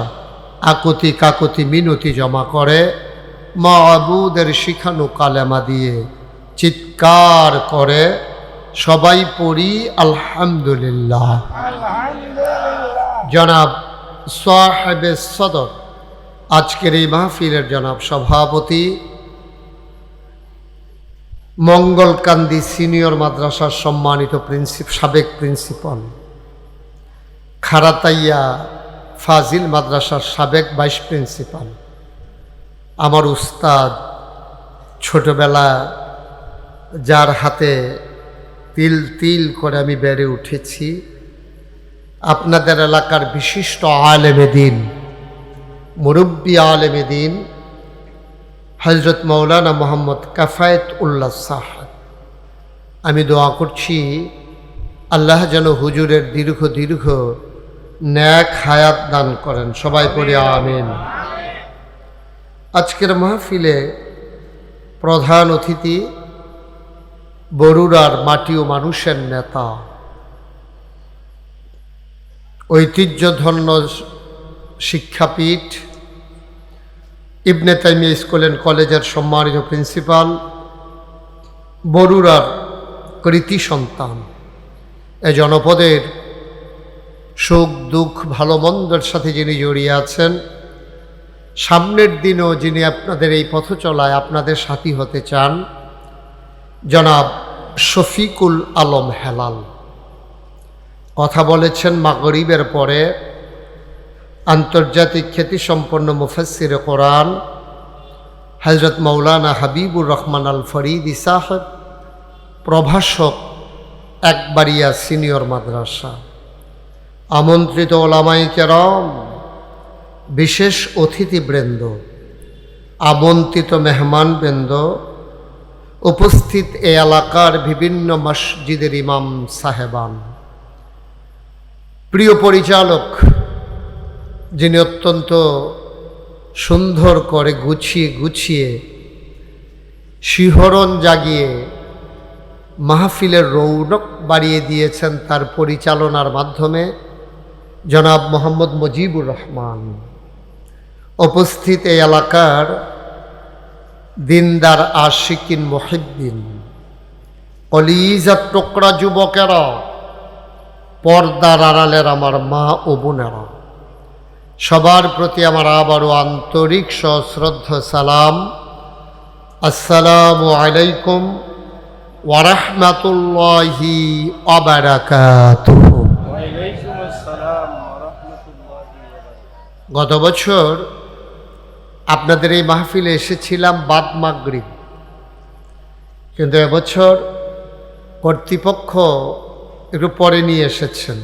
আকুতি কাকুতি মিনতি জমা করে মাবুদের শিখানো কালেমা দিয়ে চিৎকার করে সবাই পড়ি আলহামদুলিল্লাহ। জনাব সাহেবে সদর, আজকের এই মাহফিলের জনাব সভাপতি, মঙ্গলকান্দি সিনিয়র মাদ্রাসার সম্মানিত সাবেক প্রিন্সিপাল, খারাতাইয়া ফাজিল মাদ্রাসার সাবেক ভাইস প্রিন্সিপাল, আমার উস্তাদ, ছোটবেলা যার হাতে তিল তিল করে আমি বেড়ে উঠেছি, আপনাদের এলাকার বিশিষ্ট আলেমে দ্বীন, মুরব্বী আলেমে দ্বীন হযরত মাওলানা মোহাম্মদ কাফায়েত উল্লাহ সাহেব, আমি দোয়া করছি আল্লাহ যেন হুজুরের দীর্ঘ দীর্ঘ ন্যাক হায়াত দান করেন। সবাই পড়ে আমিন। আজকের মাহফিলে প্রধান অতিথি বরুড়ার মাটি ও মানুষের নেতা, ঐতিহ্যধন্য শিক্ষাপীঠ ইবনে তাইমিয়া স্কুল অ্যান্ড কলেজের সম্মানিত প্রিন্সিপাল, বরুড়ার কৃতি সন্তান, এ জনপদের সুখ দুঃখ ভালো মন্দের সাথে যিনি জড়িয়ে আছেন, সামনের দিনও যিনি আপনাদের এই পথ চলায় আপনাদের সাথী হতে চান, জনাব শফিকুল আলম হেলাল কথা বলেছেন মাগরিবের পরে। আন্তর্জাতিক খ্যাতিসম্পন্ন মুফাসসিরে কোরআন হযরত মাওলানা হাবিবুর রহমান আল ফরিদি সাহেব, প্রভাষক একবারিয়া সিনিয়র মাদ্রাসা, আমন্ত্রিত ওলামায়ে কেরাম, বিশেষ অতিথিবৃন্দ, আমন্ত্রিত মেহমানবৃন্দ, উপস্থিত এ এলাকার বিভিন্ন মসজিদের ইমাম সাহেবান, প্রিয় পরিচালক যিনি অত্যন্ত সুন্দর করে গুছিয়ে গুছিয়ে শিহরণ জাগিয়ে মাহফিলের রৌনক বাড়িয়ে দিয়েছেন তার পরিচালনার মাধ্যমে, জনাব মোহাম্মদ মুজিবুর রহমান। উপস্থিত এই এলাকার দিনদার আশিকিন মুহিব্বিন, কলিজার টুকরা যুবকেরা, পর্দার আড়ালের আমার মা ও বোনেরা, সবার প্রতি আমার আবারও আন্তরিক সশ্রদ্ধ সালাম। আসসালামু আলাইকুম ওয়া রাহমাতুল্লাহি ওয়া বারাকাতুহু। গত বছর আপনাদের এই মাহফিলে এসেছিলাম বাদ মাগরিব, কিন্তু এবছর কর্তৃপক্ষ একটু পরে নিয়ে এসেছেন।